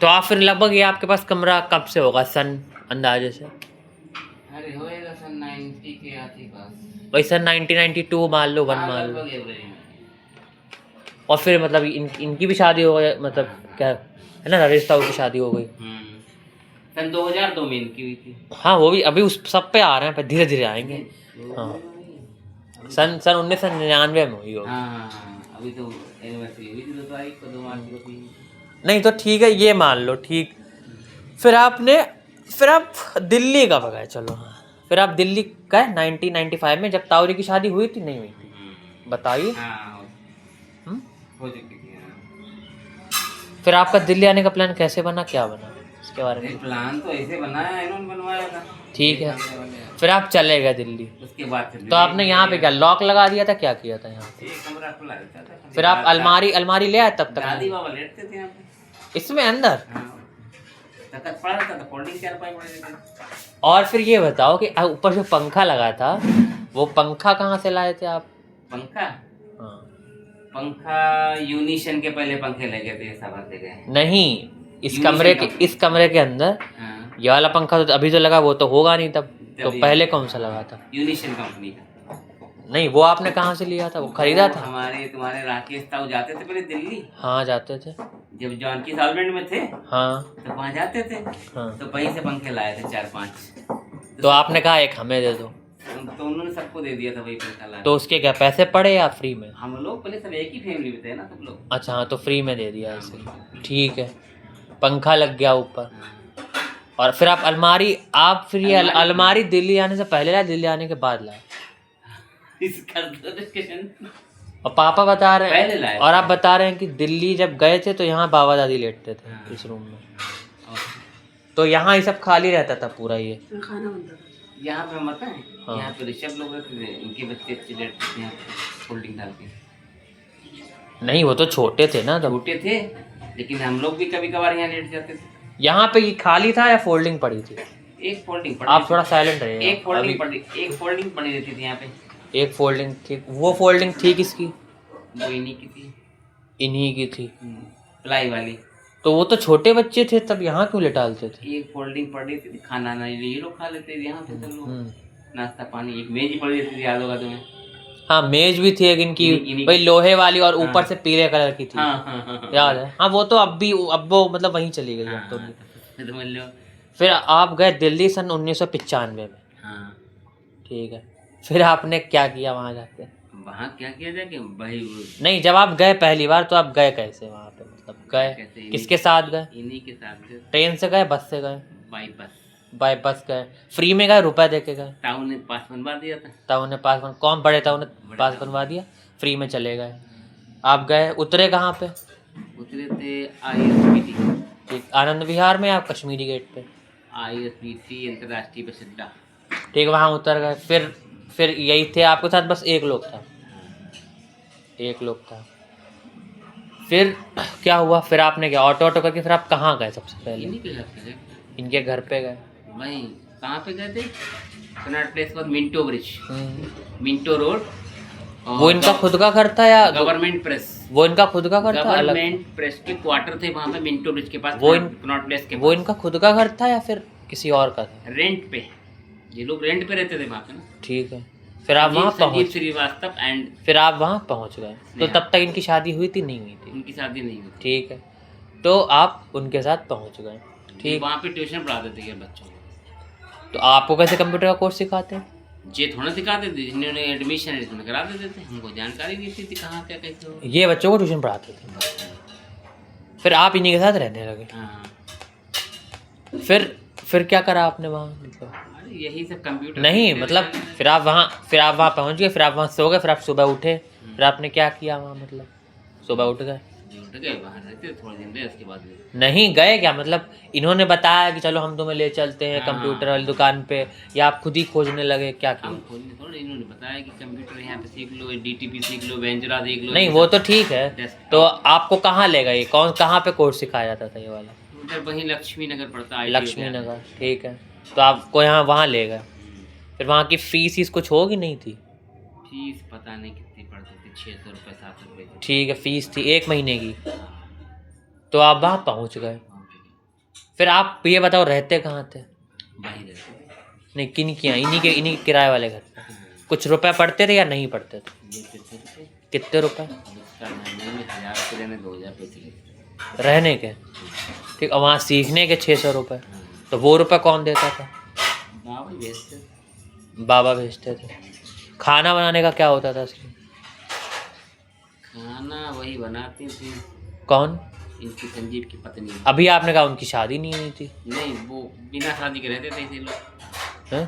S2: तो आप फिर लगभग ये आपके पास कमरा कब से होगा सन अंदाजे से?
S1: अरे होएगा सन 90 के आस-पास।
S2: वही सर 1992 मान लो, 1
S1: हाँ,
S2: मान लो।
S1: लगभग एवरेज में।
S2: और फिर मतलब इनकी भी शादी हो गई, मतलब क्या है ना, राजेश ताऊ की शादी हो गई।
S1: सन 2002 में इनकी हुई थी।
S2: हाँ वो भी अभी उस सब पे आ रहे हैं, पर धीरे धीरे आएंगे। हाँ, सन 1999 में हुई होगी।
S1: हाँ, अभी तो एनिवर्सरी हुई थी 2 तारीख को, 2 मार्च को थी।
S2: नहीं तो ठीक है, ये मान लो ठीक। फिर आप दिल्ली कब गए? चलो हाँ, फिर आप दिल्ली गए 1995 में, जब ताऊ जी की शादी हुई थी, नहीं हुई थी? बताइए।
S1: हाँ, हो चुकी थी। हाँ।
S2: फिर आपका दिल्ली आने का प्लान कैसे बना, क्या बना इसके बारे में?
S1: प्लान तो ऐसे बनाया, इन्होंने बनवाया था।
S2: ठीक है,
S1: सामने वाले।
S2: फिर आप चले गए दिल्ली।
S1: उसके बाद फिर
S2: तो आपने यहाँ पे क्या लॉक लगा दिया था, क्या किया था यहाँ पे?
S1: एक कमरा खुला रहता था।
S2: फिर आप अलमारी ले आए तब
S1: दादी
S2: तक
S1: बाबा लेटते थे यहाँ पे।
S2: इसमें अंदर?
S1: हाँ। तखत पड़ा रहता था, फोल्डिंग चारपाई पड़े रहते थे।
S2: और फिर ये बताओ कि ऊपर जो पंखा लगा था वो पंखा कहाँ से लाए थे आप?
S1: पंखा
S2: हाँ।
S1: पंखा यूनिशन के पहले पंखे लगे थे, सब भरते गए।
S2: नहीं,
S1: यूनिशन
S2: इस कमरे के अंदर
S1: हाँ।
S2: ये वाला पंखा तो अभी तो लगा, वो तो होगा नहीं तब। तो पहले कौन सा लगा था?
S1: यूनिशन कंपनी का।
S2: नहीं, वो आपने कहाँ से लिया था, वो खरीदा था?
S1: तुम्हारे राकेश ताऊ जाते थे पहले दिल्ली।
S2: हाँ जाते थे,
S1: जब जानकी सॉल्वेंट में थे।
S2: हाँ
S1: तो वहाँ जाते थे।
S2: हाँ।
S1: तो वहीं से पंखे लाए थे 4-5।
S2: तो आपने कहा एक हमें दे दो,
S1: तो उन्होंने सबको दे दिया था वही पंखा लाए।
S2: तो उसके क्या पैसे पड़े या फ्री में?
S1: हम लोग पहले सब एक ही फैमिली में थे ना, सब लोग।
S2: अच्छा हाँ, तो फ्री में दे दिया ऐसे। ठीक है, पंखा लग गया ऊपर। और फिर आप फिर ये अलमारी दिल्ली आने से पहले लाए, दिल्ली आने के बाद लाए?
S1: इसका डिस्कशन।
S2: और पापा बता रहे
S1: पहले
S2: हैं,
S1: लाए
S2: और आप बता रहे हैं कि दिल्ली जब गए थे तो यहाँ बाबा दादी लेटते थे
S1: हाँ।
S2: इस रूम में, तो यहाँ ये सब खाली रहता था पूरा ये
S1: खाना बनता था यहाँ पे। हम बताएं,
S2: हाँ।
S1: यहाँ पे ऋषभ लोग रहते थे, इनके बच्चे अच्छे लेटते थे यहाँ पे फोल्डिंग डाल के।
S2: नहीं, वो तो छोटे थे ना तब।
S1: छोटे थे, लेकिन हम लोग भी कभी कभार यहाँ लेट जाते थे।
S2: यहाँ पे ये खाली था या फोल्डिंग पड़ी थी?
S1: एक फोल्डिंग पड़ी।
S2: आप थोड़ा साइलेंट रहिए।
S1: एक फोल्डिंग पड़ी रहती थी यहाँ पे।
S2: एक फोल्डिंग थी, वो फोल्डिंग थी किसकी?
S1: वो इन्हीं की थी।
S2: इन्हीं की थी।
S1: प्लाई वाली।
S2: तो वो तो छोटे बच्चे थे, तब यहाँ क्यों लेटालते थे?
S1: एक फोल्डिंग पड़ी थी, खाना ना ये लोग खा लेते थे यहाँ पे सब लोग।
S2: हम्म।
S1: नाश्ता पानी। एक मेज पड़ी रहती थी, याद होगा तुम्हें?
S2: हाँ, मेज भी थी एक इनकी,
S1: इन्हीं
S2: भाई लोहे वाली, और
S1: हाँ।
S2: ऊपर से पीले कलर की थी।
S1: हाँ।
S2: याद है, हाँ वो तो अब वो मतलब वहीं चली गई अब तो।
S1: तो समझ लो।
S2: फिर आप गए दिल्ली सन 1995 में।
S1: हाँ।
S2: ठीक है, फिर आपने क्या किया वहाँ जाके?
S1: वहाँ क्या किया जाए कि भाई
S2: नहीं, जब आप गए पहली बार तो आप गए कैसे वहाँ पे, मतलब गए किसके साथ गए?
S1: इन्हीं के साथ गए।
S2: ट्रेन से गए, बस से गए?
S1: बाई
S2: बस गए। फ्री में गए, रुपए दे के गए?
S1: ताऊ ने पास बनवा दिया था।
S2: ताऊ ने पास कौन बड़े ताऊ ने पास बनवा दिया? फ्री में चले गए। आप गए, उतरे कहाँ पे?
S1: उतरे थे ISBT।
S2: ठीक, आनंद विहार में या कश्मीरी गेट पे?
S1: ISBT अंतर्राष्ट्रीय बस अड्डा।
S2: ठीक, वहाँ उतर गए। फिर यही थे आपके साथ, बस एक लोग था? एक लोग था। फिर क्या हुआ? फिर आपने क्या ऑटो करके फिर आप कहाँ गए सबसे पहले?
S1: इन्हीं के घर पे गए।
S2: इनके घर पे गए?
S1: वहीं कहाँ पे गए थे? कनॉट प्लेस पर मिंटो ब्रिज, मिंटो रोड।
S2: वो इनका खुद का घर था या
S1: गवर्नमेंट प्रेस?
S2: वो इनका खुद का घर था?
S1: गवर्नमेंट प्रेस के क्वार्टर थे वहाँ पे मिंटो ब्रिज के पास।
S2: वो
S1: कनॉट प्लेस के
S2: वो इनका खुद का घर था या फिर किसी और का था?
S1: रेंट पे। ये लोग रेंट पे रहते थे वहाँ पे ना।
S2: ठीक है, फिर आप वहाँ पहुँच
S1: श्रीवास्तव एंड
S2: फिर आप वहाँ पहुँच गए। तो तब तक इनकी शादी हुई थी, नहीं हुई थी?
S1: उनकी शादी नहीं हुई।
S2: ठीक है, तो आप उनके साथ पहुँच गए। ठीक,
S1: वहाँ पे ट्यूशन पढ़ाते थे बच्चों को।
S2: तो आपको कैसे कंप्यूटर का कोर्स सिखाते हैं?
S1: ये थोड़ा सिखाते थे, जिन्होंने एडमिशन इसमें करा देते थे, हमको जानकारी देती थी कहाँ क्या कैसे हो।
S2: ये बच्चों को ट्यूशन पढ़ाते थे, फिर आप इन्हीं के साथ रहने लगे।
S1: हाँ।
S2: फिर क्या करा आपने वहाँ, मतलब?
S1: अरे यही सब कंप्यूटर
S2: नहीं मतलब फिर आप वहाँ पहुँच गए, फिर आप वहाँ सो गए, फिर आप सुबह उठे, फिर आपने क्या किया वहाँ, मतलब सुबह उठ गए?
S1: बाहर रहते थोड़े दिन रहे, उसके बाद
S2: नहीं गए क्या, मतलब इन्होंने बताया कि चलो हम तुम्हें ले चलते हैं कंप्यूटर वाली दुकान पे, या आप खुद ही खोजने लगे, क्या किया?
S1: हम खोजने थोड़ा, इन्होंने बताया कि कंप्यूटर यहाँ पे सीख लो, DTP सीख लो, वेंजरा सीख लो।
S2: नहीं वो तो ठीक है, तो आपको कहाँ ले गए, कहाँ पे कोर्स सिखाया जाता था ये वाला?
S1: उधर वहीं लक्ष्मी नगर पड़ता है।
S2: लक्ष्मी नगर, ठीक है, तो आपको वहाँ ले गए। फिर वहाँ की फीस कुछ होगी, नहीं थी?
S1: फीस पता नहीं कितनी पड़ती थी, 600 रुपये 700 रुपये।
S2: ठीक है, फीस थी 1 महीने की। तो आप वहाँ पहुँच गए। फिर आप ये बताओ रहते कहाँ थे?
S1: वहीं रहते थे।
S2: नहीं, किन किया इन्हीं के किराए वाले घर पे? कुछ रुपए पड़ते थे या नहीं पड़ते थे? कितने रुपए?
S1: 1000 रुपये रहने, 2000 पैसे
S2: रहने के? ठीक, और वहाँ सीखने के 600 रुपये, तो वो रुपए कौन देता था? बाबा भेजते थे। खाना बनाने का क्या होता था इसमें?
S1: खाना वही बनाती थी।
S2: कौन?
S1: इनकी संजीव की पत्नी।
S2: अभी आपने कहा उनकी शादी नहीं हुई थी?
S1: नहीं, वो बिना शादी के रहते थे ऐसे लोग।
S2: हैं?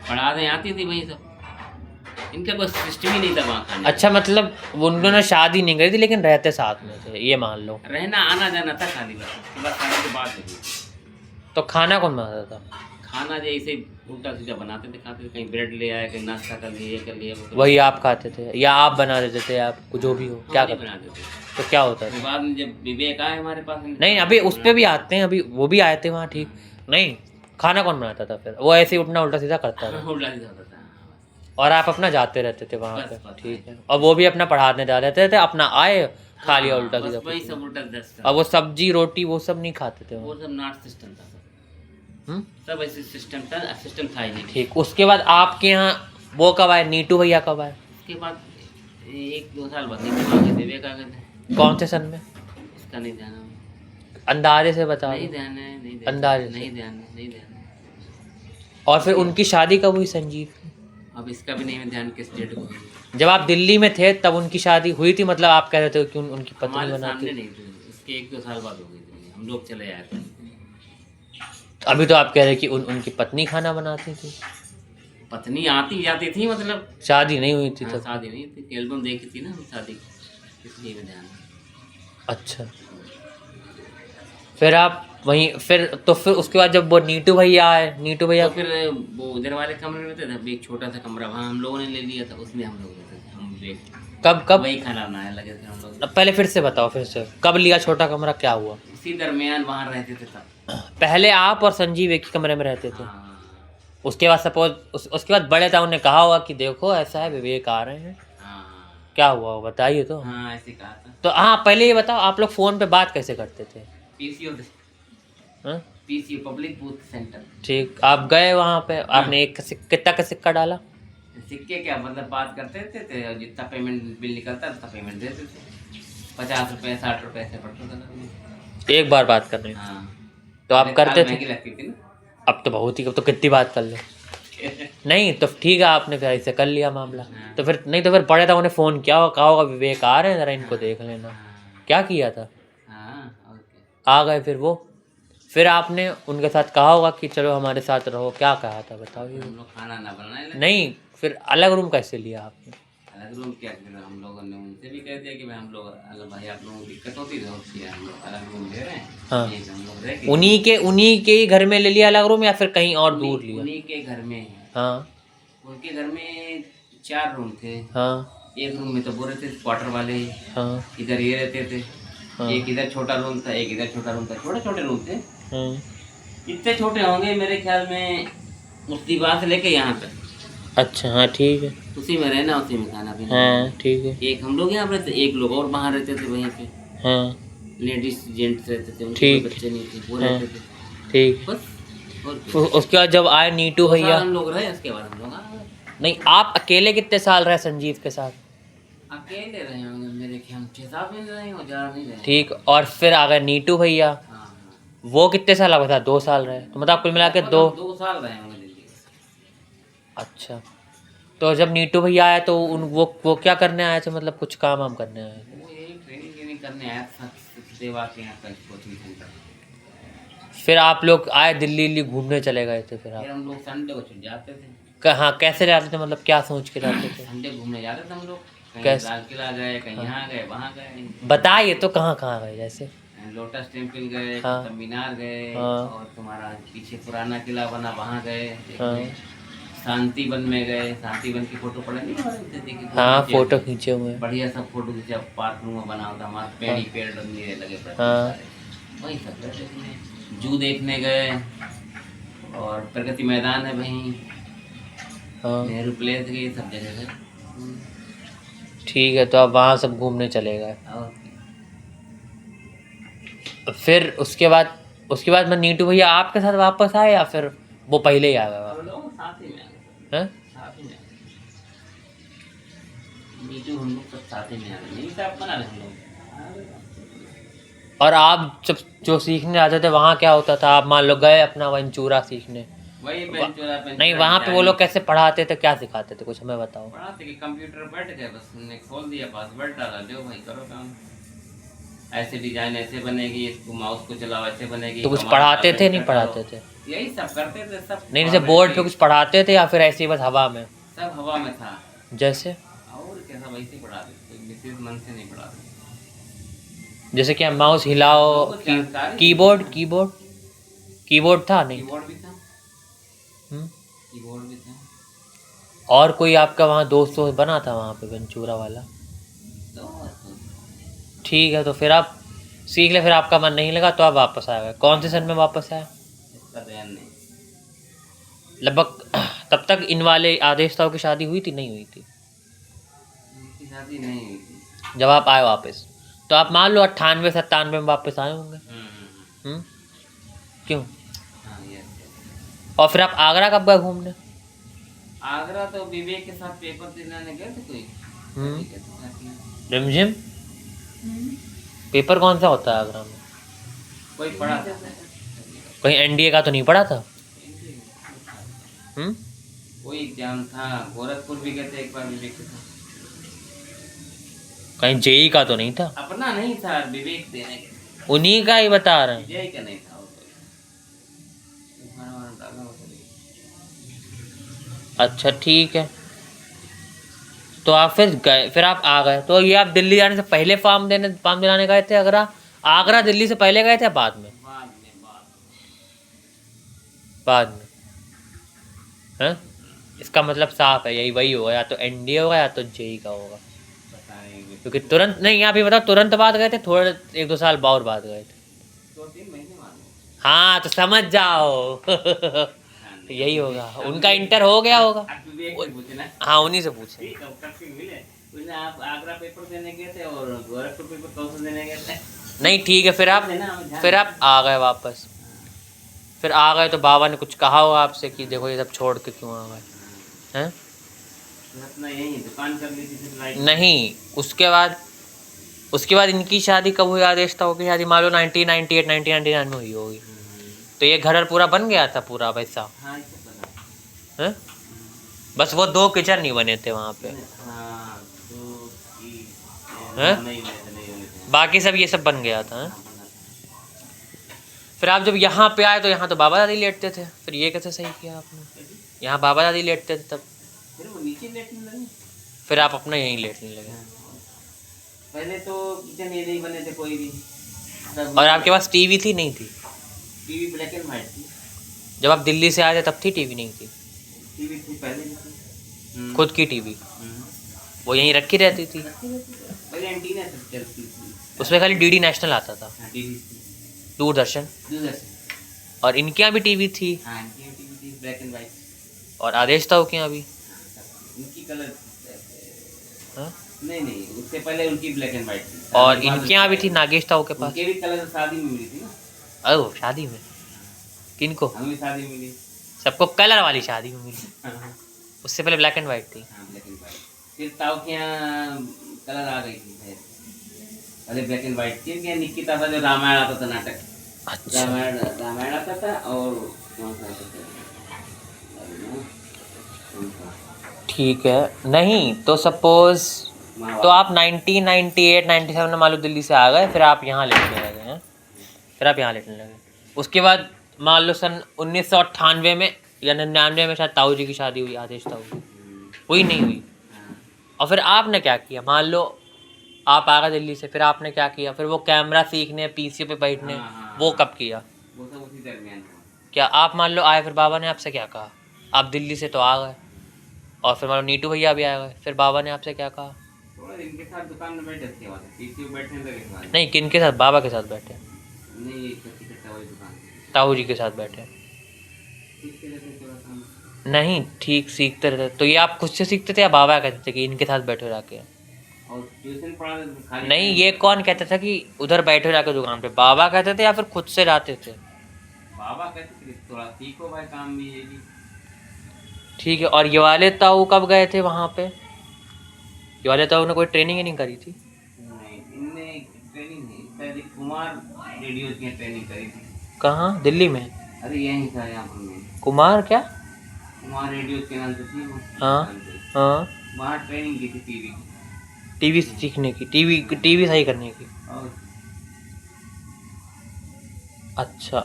S1: पढ़ाने आती थी वही सब। इनका कोई सिस्टम ही नहीं था वहाँ खाने
S2: अच्छा, मतलब उन्होंने शादी नहीं करी थी लेकिन रहते साथ में थे, ये मान लो।
S1: का। रहना आना जाना था खाली बस, उसके बाद खाने के बाद होगी।
S2: तो खाना कौन बनाता था?
S1: खाना जैसे उल्टा सीधा बनाते थे, खाते थे, कहीं ब्रेड ले आए, कहीं नाश्ता कर लिए, ये कर लिए, वो कर
S2: वही आप खाते थे या आप बना देते थे, आप जो भी हो
S1: लिए।
S2: क्या
S1: नहीं
S2: करते?
S1: बनाते थे।
S2: तो क्या होता
S1: फिर
S2: था?
S1: बाद में जब विवेक आए हमारे पास,
S2: नहीं, अभी उस पे भी आते हैं, अभी वो भी आए थे वहाँ, ठीक। नहीं, खाना कौन बनाता था फिर? वो ऐसे ही उठना उल्टा सीधा करता था
S1: उल्टा सीधा होता था।
S2: और आप अपना जाते रहते थे वहाँ
S1: बस,
S2: पे,
S1: बस,
S2: ठीक है। और वो भी अपना पढ़ाने जा रहते थे, अपना आए खा लिया उल्टा
S1: बस
S2: सीधा
S1: वही
S2: कुछ
S1: सब
S2: नहीं।
S1: उल्टा दस्त
S2: और वो सब्जी रोटी वो सब नहीं खाते थे
S1: वो
S2: वहाँ।
S1: सब नाट सिस्टम था सब।
S2: हम्म?
S1: सब ऐसे सिस्टम था ही नहीं।
S2: ठीक, उसके बाद आपके यहाँ वो कब आए, नीटू भैया कब आए?
S1: उसके बाद 1-2 साल बाद नहीं आ गए, विवेक आ गए थे।
S2: कौन से सन में?
S1: इसका नहीं ध्यान है।
S2: अंदाजे से बता
S1: नहीं
S2: दो।
S1: ध्यान है, नहीं ध्यान
S2: अंदाजे
S1: है,
S2: से।
S1: नहीं ध्यान है, नहीं ध्यान है।
S2: और फिर उनकी शादी कब हुई संजीव की?
S1: अब इसका भी नहीं है ध्यान किस डेट को हुई।
S2: जब आप दिल्ली में थे तब उनकी शादी हुई थी, मतलब आप कह रहे थे कि उनकी पत्नी
S1: हमारे
S2: बनाती
S1: सामने
S2: थी।
S1: नहीं थी, इसके 1-2 साल बाद हो गई थी, हम लोग चले आए थे।
S2: अभी तो आप कह रहे कि उनकी पत्नी खाना बनाती थी,
S1: पत्नी आती जाती थी, मतलब
S2: शादी नहीं हुई थी
S1: हाँ,
S2: तब।
S1: शादी नहीं थी, एल्बम देखी थी ना हम शादी की, इसलिए में ध्यान है।
S2: अच्छा, फिर आप वहीं फिर उसके बाद जब वो नीटू भैया आए, नीटू भैया
S1: तो फिर वो उधर वाले कमरे में रहते थे, अभी एक छोटा सा कमरा वहाँ हम लोगों ने ले लिया था, उसमें हम लोग रहते थे, हम लोग
S2: कब
S1: वही खाना बनाने लगे थे हम लोग।
S2: अब पहले फिर से बताओ, फिर से कब लिया छोटा कमरा, क्या हुआ?
S1: इसी दरमियान वहाँ रहते थे तब।
S2: पहले आप और संजीव एक ही कमरे में रहते थे।
S1: हाँ
S2: उसके बाद सपोज उसके बाद बड़े ताऊ ने कहा होगा कि देखो ऐसा है, विवेक आ रहे हैं,
S1: हाँ
S2: क्या हुआ वो बताइए तो।
S1: हाँ, ऐसे कहा था।
S2: तो हाँ, पहले ये बताओ आप लोग फ़ोन पे बात कैसे करते थे?
S1: पीसीओ
S2: हाँ?
S1: Public booth centre.
S2: ठीक, आप गए वहाँ पे, आपने एक कितना का सिक्का डाला?
S1: सिक्के क्या मतलब बात करते थे और जितना पेमेंट बिल निकलता उतना पेमेंट देते थे। 50 रुपये 60 रुपये ऐसे पड़ता था।
S2: एक बार बात करने।
S1: हाँ,
S2: तो आप करते
S1: महंगी
S2: थे?
S1: लगती थी ना।
S2: अब तो बहुत ही, अब तो कितनी बात कर लो। नहीं तो ठीक है, आपने फिर ऐसे कर लिया मामला।
S1: हाँ।
S2: तो फिर नहीं तो फिर बड़े ताऊ ने फ़ोन किया होगा, कहा होगा विवेक आ रहे हैं, ज़रा इनको देख लेना।
S1: हाँ
S2: क्या किया था?
S1: हाँ, और क्या।
S2: आ गए फिर वो, फिर आपने उनके साथ कहा होगा कि चलो हमारे साथ रहो, क्या कहा था बताओ ये?
S1: हम लोग खाना ना बनाने लगे।
S2: नहीं, फिर अलग रूम कैसे लिया आपने?
S1: अलग रूम क्या किया, हम लोगों ने उनसे भी कह दिया कि भाई हम लोग अलग, भाई आप लोगों को दिक्कत होती है होती है, हम लोग अलग रूम ले रहे हैं।
S2: हाँ।
S1: एक हम लोग रह के
S2: उन्हीं के ही घर में ले लिया अलग रूम, या फिर कहीं और दूर लिया?
S1: उन्हीं के घर में।
S2: हाँ
S1: उनके घर में 4 रूम थे।
S2: हाँ
S1: एक रूम में तो वो रहते थे क्वार्टर वाले ही,
S2: हाँ
S1: इधर ये रहते थे।
S2: हाँ।
S1: एक इधर छोटा रूम था, एक इधर छोटा रूम था, छोटे छोटे रूम थे।
S2: हाँ।
S1: इतने छोटे होंगे मेरे ख्याल में उस दीवार से लेके यहाँ तक।
S2: अच्छा, हाँ ठीक है।
S1: उसी में रहना, उसी में खाना पीना।
S2: हाँ ठीक है।
S1: एक हम लोग यहाँ रहते, एक लोग और बाहर रहते थे वहीं पे।
S2: हाँ
S1: लेडीज जेंट्स रहते थे, उनके
S2: ठीक।
S1: कोई बच्चे नहीं थे, वो
S2: हाँ।
S1: रहते थे
S2: ठीक।
S1: बस। और क्या।
S2: उसके बाद जब आए नीटू
S1: 2 साल
S2: भैया,
S1: हम लोग रहे, उसके बाद हम लोग आ गए।
S2: नहीं आप अकेले कितने साल रहे संजीव के साथ?
S1: अकेले रहे होंगे मेरे ख्याल 6-7 दिन रहे हो, ज़्यादा नहीं रहे।
S2: ठीक, और फिर आ गए नीटू भैया,
S1: हाँ हाँ,
S2: वो कितने साल लगा था? 2 साल रहे, तो मतलब कुल मिला के 2।
S1: 2 साल रहे होंगे दिल्ली में।
S2: अच्छा, तो जब नीटू भैया आए तो वो क्या करने आए थे, मतलब कुछ काम वाम करने आए थे?
S1: वो यही ट्रेनिंग करने आया था देवा के यहाँ पर कोचिंग सेंटर।
S2: फिर आप लोग आए दिल्ली घूमने चले गए थे, फिर
S1: फिर
S2: आप
S1: हम लोग संडे को छुट जाते थे।
S2: कहाँ कैसे जाते थे, मतलब क्या सोच के जाते थे?
S1: संडे घूमने जाते थे हम लोग, कहीं
S2: कैसे?
S1: लाल किला गए, कहीं यहाँ गए, वहाँ गए।
S2: बताइए तो कहाँ कहाँ गए जैसे?
S1: लोटस टेम्पल गए,
S2: हाँ।
S1: कुतुब मीनार गए,
S2: हाँ।
S1: और तुम्हारा पीछे पुराना किला बना वहाँ गए
S2: हाँ।
S1: देखने। शांति वन में गए, शांति वन की फोटो पड़े नहीं हमारे उधर देखी?
S2: हाँ
S1: खींचे।
S2: फोटो खींचे हुए हैं।
S1: बढ़िया सब फोटो खींचा, पार्क रूम में बना होता, हमारे पेड़ ही पेड़ लगे लगे पड़े
S2: हाँ।
S1: सारे। वही सब गए देखने, जू देखने गए, और प्रगति मैदान है वहीं,
S2: हाँ
S1: नेहरू प्लेस गए, सब जगह गए।
S2: ठीक है, तो आप वहाँ सब घूमने चले गए।
S1: और
S2: फिर उसके बाद में नीटू भैया आपके साथ वापस आए या फिर वो पहले ही आ गए
S1: हम लोग साथ ही में आ गए,
S2: हैं?
S1: साथ ही में आ गए। नीटू हम लोग सब साथ ही में आ गए, नहीं सब बना रहे हम लोग।
S2: और आप जब जो सीखने आते थे वहाँ क्या होता था? आप मान लो गए अपना वंचूरा सीखने,
S1: वही बेंचोरा
S2: नहीं वहाँ पे वो लोग कैसे पढ़ाते थे, क्या सिखाते थे, कुछ हमें बताओ।
S1: पढ़ाते कि कंप्यूटर बैठ गए, बस उन्होंने खोल दिया, पासवर्ड डाला, दो भाई करो काम। ऐसे डिजाइन ऐसे बनेगी, इसको माउस को चलाओ ऐसे बनेगी।
S2: तो कुछ
S1: कमांड
S2: पढ़ाते
S1: डालो,
S2: थे नहीं
S1: ऐसे करो।
S2: पढ़ाते थे?
S1: यही सब करते थे सब।
S2: नहीं, जैसे बोर्ड पे कुछ पढ़ाते थे या फिर ऐसे ही बस हवा में?
S1: सब हवा में था।
S2: जैसे
S1: और कैसा वैसे पढ़ा देते, विशेष मन से नहीं पढ़ा देते।
S2: जैसे क्या माउस हिलाओ, कीबोर्ड कीबोर्ड कीबोर्ड था नहीं?
S1: कीबोर्ड भी था,
S2: हम्म।
S1: कीबोर्ड भी था।
S2: और कोई आपका वहाँ दोस्त वोस्त बना था वहाँ पे वेंचुरा वाला?
S1: तो
S2: ठीक है, तो फिर आप सीख ले, फिर आपका मन नहीं लगा तो आप वापस आ गए। कौन से सन में वापस आए?
S1: इसका ध्यान नहीं।
S2: लगभग तब तक इन वाले आदेश ताऊ की शादी हुई थी नहीं हुई थी?
S1: इनकी शादी नहीं हुई थी।
S2: जब आप आए वापस, तो आप मान लो 98-97 में वापस आए होंगे। हम्म। क्यों?
S1: हाँ यस।
S2: और फिर आप आगरा कब गए घूमने?
S1: आगरा तो विवेक के साथ पेपर दिलाने गए थे कोई।
S2: रिमझिम पेपर कौन सा होता है आगरा में?
S1: कोई पढ़ा था।
S2: कहीं एनडीए का तो नहीं पढ़ा था?
S1: कोई एग्जाम था, गोरखपुर भी गए थे एक बार विवेक के साथ।
S2: कहीं जेई का तो नहीं था?
S1: अपना नहीं था, विवेक देने के।
S2: उन्हीं का ही बता रहे हैं।
S1: जेई का नहीं था वो कोई। डाला होता नहीं।
S2: अच्छा ठीक है, तो आप फिर गए, फिर आप आ गए। तो ये आप दिल्ली जाने से पहले फॉर्म दिलाने गए थे आगरा? आगरा दिल्ली से पहले गए थे बाद में? बाद में हैं? इसका मतलब साफ है, यही वही होगा, या तो एनडीए होगा या तो जेई का होगा। क्योंकि तुरंत नहीं, आप ये बताओ तुरंत बाद गए थे, थोड़े 1-2 साल और बाद गए थे?
S1: 2-3 महीने मालूम।
S2: हाँ तो समझ जाओ। तो यही होगा, उनका इंटर हो गया होगा। हाँ उन्हीं से पूछे।
S1: आप आगरा पेपर देने गए थे और गोरखपुर पेपर कौन सा देने गए थे?
S2: नहीं ठीक है, फिर आप आ गए वापस। फिर आ गए तो बाबा ने कुछ कहा होगा आपसे कि देखो ये सब छोड़ के क्यों आ गए हैं?
S1: अपना यही दुकान कर ली थी।
S2: नहीं, उसके बाद इनकी शादी कब हुई? आदेश था की शादी मान लो 1998-1999 में हुई होगी। तो ये घर पूरा बन गया था पूरा वैसा?
S1: हाँ,
S2: हैं? बस वो 2 किचन नहीं बने थे वहाँ पे?
S1: हाँ,
S2: हैं?
S1: नहीं,
S2: बाकी सब ये सब बन गया था हैं? फिर आप जब यहाँ पे आए तो यहाँ तो बाबा दादी लेटते थे, फिर ये कैसे सही किया आपने? यहाँ बाबा दादी लेटते थे तब,
S1: फिर वो नीचे लेटने लगे।
S2: फिर आप अपना यहीं लेटने लगे।
S1: पहले तो किचन ये नहीं बने थे कोई भी।
S2: और आपके पास टीवी थी नहीं थी?
S1: टीवी ब्लैक एंड व्हाइट थी।
S2: जब आप दिल्ली से आए थे तब थी टीवी नहीं थी?
S1: टीवी थी पहले भी थी।
S2: खुद की टीवी वो यहीं रखी रहती थी?
S1: पहले एंटीना चलती थी,
S2: उसमें खाली डीडी नेशनल आता था, दूरदर्शन। और इनके यहाँ भी टीवी थी?
S1: हाँ, इनकी टीवी थी ब्लैक एंड व्हाइट।
S2: और आदेश था के यहाँ भी?
S1: इनकी कलर
S2: हाँ?
S1: नहीं, उससे पहले उनकी ब्लैक एंड व्हाइट थी।
S2: और इनके यहाँ भी थी नागेश ताऊ के पास?
S1: उनके भी कलर शादी में मिली थी ना।
S2: अरे शादी में किनको?
S1: हमें शादी में मिली।
S2: सबको कलर वाली शादी में मिली। उससे पहले ब्लैक एंड व्हाइट थी?
S1: हाँ, ब्लैक एंड व्हाइट। फिर ताऊ के यहाँ कलर आ गई थी, पहले ब्लैक एंड व्हाइट थी। क्या निकिता था जो रामायण आता था नाटक।
S2: अच्छा।
S1: रामायण आता था और कौन सा आता था?
S2: ठीक है, नहीं तो सपोज तो आप 1998-97 में मान लो दिल्ली से आ गए, फिर आप यहाँ लेटने लगे हैं? फिर आप यहाँ लेटने लगे, उसके बाद मान लो सन 1998 में या 99 में शायद ताऊ जी की शादी हुई, आदेश ताऊ की हुई नहीं हुई? और फिर आपने क्या किया? मान लो आप आ गए दिल्ली से, फिर आपने क्या किया? फिर वो कैमरा सीखने, पीसी पे बैठने, वो कब किया?
S1: वो सब उसी दरमियान।
S2: क्या आप मान लो आए, फिर बाबा ने आपसे क्या कहा? आप दिल्ली से तो आ गए, और फिर मान लो नीटू भैया भी आ गए, फिर बाबा ने आपसे क्या कहा?
S1: इनके साथ दुकान में बैठे थे, पीसी पे बैठने लगे।
S2: नहीं, किन के साथ? बाबा के साथ बैठे?
S1: नहीं, दुकान
S2: ताऊ जी के साथ बैठे? नहीं, ठीक सीखते रहते। तो ये आप खुद से सीखते थे या बाबा कहते थे कि इनके साथ बैठो जाके?
S1: और ट्यूशन पढ़ा
S2: नहीं, ये कौन कहता था कि उधर बैठो जाके दुकान पे? बाबा कहते थे या फिर खुद से जाते थे?
S1: बाबा कहते थे थोड़ा सीखो भाई, काम भी ये भी। ठीक
S2: है, और ये वाले ताऊ कब गए थे वहाँ पे? ये वाले ताऊ ने कोई ट्रेनिंग ही नहीं करी थी?
S1: नहीं, इनने ट्रेनिंग नहीं, कुमार रेडियो की ट्रेनिंग करी थी।
S2: कहाँ? दिल्ली में?
S1: अरे यहीं था, यहाँ पर।
S2: कुमार क्या?
S1: कुमार रेडियो के नाम से थी वो।
S2: हाँ,
S1: वहाँ ट्रेनिंग की थी
S2: टीवी सीखने की, टीवी सही करने की। अच्छा,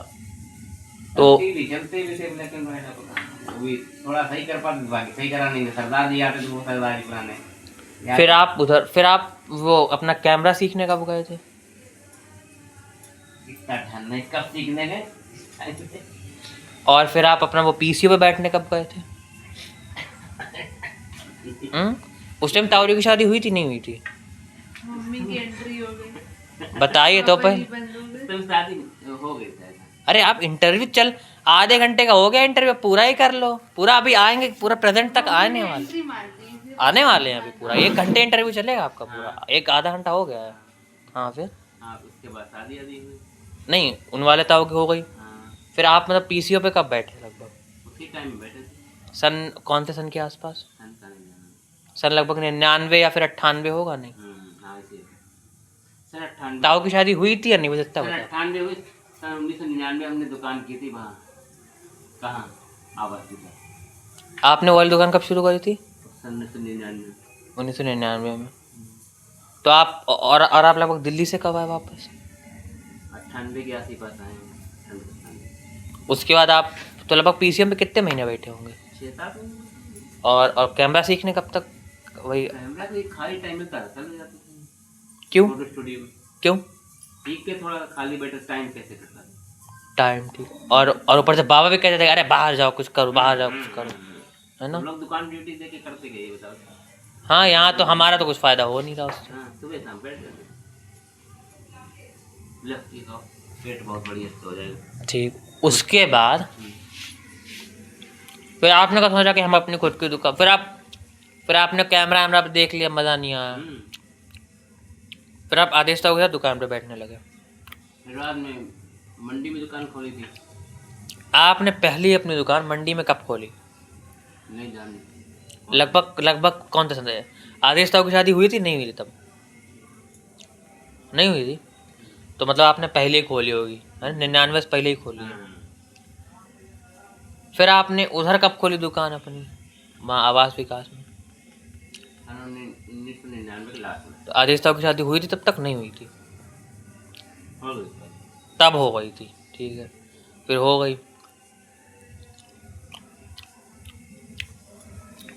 S2: तो
S1: टीवी चलते भी थे ब्लैक एंड व्हाइट। अभी थोड़ा सही कर पाते, बाकी सही करा नहीं। सरदार जी आते तो वो सरदार जी पुराने।
S2: फिर आप वो अपना कैमरा सीखने कब गए थे?
S1: इतना ठंड नहीं, कब सीखने गए?
S2: और फिर आप अपना वो पीसी पे बैठने कब गए थे? उस टाइम ताऊरी की शादी हुई थी नहीं हुई थी?
S3: मम्मी की एंट्री हो गई,
S2: बताइए तो पहले।
S3: बंद हो गए।
S1: तो शादी हो गई शायद।
S2: अरे आप इंटरव्यू चल आधे घंटे का हो गया इंटरव्यू, पूरा ही कर लो। पूरा अभी आएंगे, पूरा प्रेजेंट तक आने वाले
S3: एंट्री मार दी फिर।
S2: आने वाले हैं अभी। पूरा 1 घंटे इंटरव्यू चलेगा आपका, पूरा 1 आधा घंटा हो गया है। हाँ फिर
S1: हाँ, उसके बाद शादी आदि हुई।
S2: नहीं, उन वाले ताऊ की हो गई।
S1: हाँ,
S2: फिर आप मतलब पीसीओ पे कब बैठे लगभग?
S1: उसी टाइम में बैठे थे।
S2: सन कौन से सन के आसपास?
S1: सन सन में।
S2: सन लगभग 99 या फिर 98 होगा नहीं?
S1: हाँ, इसी सन 98।
S2: ताऊ की शादी हुई थी या नहीं, मुझे इतना
S1: सन
S2: बता।
S1: 98 हुई। सन 1999 हमने दुकान की थी वहाँ। कहाँ? आवासी पर।
S2: आपने वाली दुकान कब शुरू करी थी?
S1: सन 1999।
S2: 1999 में। तो आप और आप लगभग दिल्ली से कब आए वापस?
S1: 98 के आस पास आए हैं।
S2: उसके बाद आप तो लगभग पीसीएम पे कितने महीने बैठे होंगे?
S1: 6-7।
S2: और कैमरा सीखने कब तक? वही
S1: कैमरा तो एक खाली टाइम में करता ले जाते थे।
S2: क्यों?
S1: फोटो स्टूडियो में
S2: क्यों?
S1: ठीक के थोड़ा खाली बैठे टाइम कैसे करता है।
S2: टाइम ठीक। और ऊपर से बाबा भी कहते थे अरे बाहर जाओ कुछ करो, बाहर जाओ कुछ करो, है ना?
S1: हम लोग दुकान ड्यूटी दे के करते गए, ये बताओ।
S2: हाँ, यहाँ तो हमारा तो कुछ फायदा हो नहीं रहा उससे।
S1: हाँ, सुबह शाम बैठ जाते। ले ये खाओ, पेट बहुत बढ़िया से हो जाएगा।
S2: ठीक। उसके बाद फिर आपने कहा सोचा कि हम अपनी खुद की दुकान, फिर आपने कैमरा वैमरा पे देख लिया, मज़ा नहीं आया। फिर आप आदेश ताऊ के साथ दुकान पे बैठने लगे।
S1: फिर बाद में मंडी में दुकान खोली थी।
S2: आपने पहली अपनी दुकान मंडी में कब खोली?
S1: नहीं जाने।
S2: लगभग कौन सा समय? आदेश ताऊ की शादी हुई थी नहीं हुई थी तब? नहीं हुई थी। तो मतलब आपने पहले ही खोली होगी, है ना? 99 से पहले ही खोली है। फिर आपने उधर कब खोली दुकान अपनी, वहाँ आवास विकास में?
S1: 1999 के लास्ट में।
S2: तो आदेश ताऊ की शादी हुई थी तब तक नहीं हुई थी?
S1: हो गई।
S2: तब हो गई थी, ठीक है। फिर हो गई।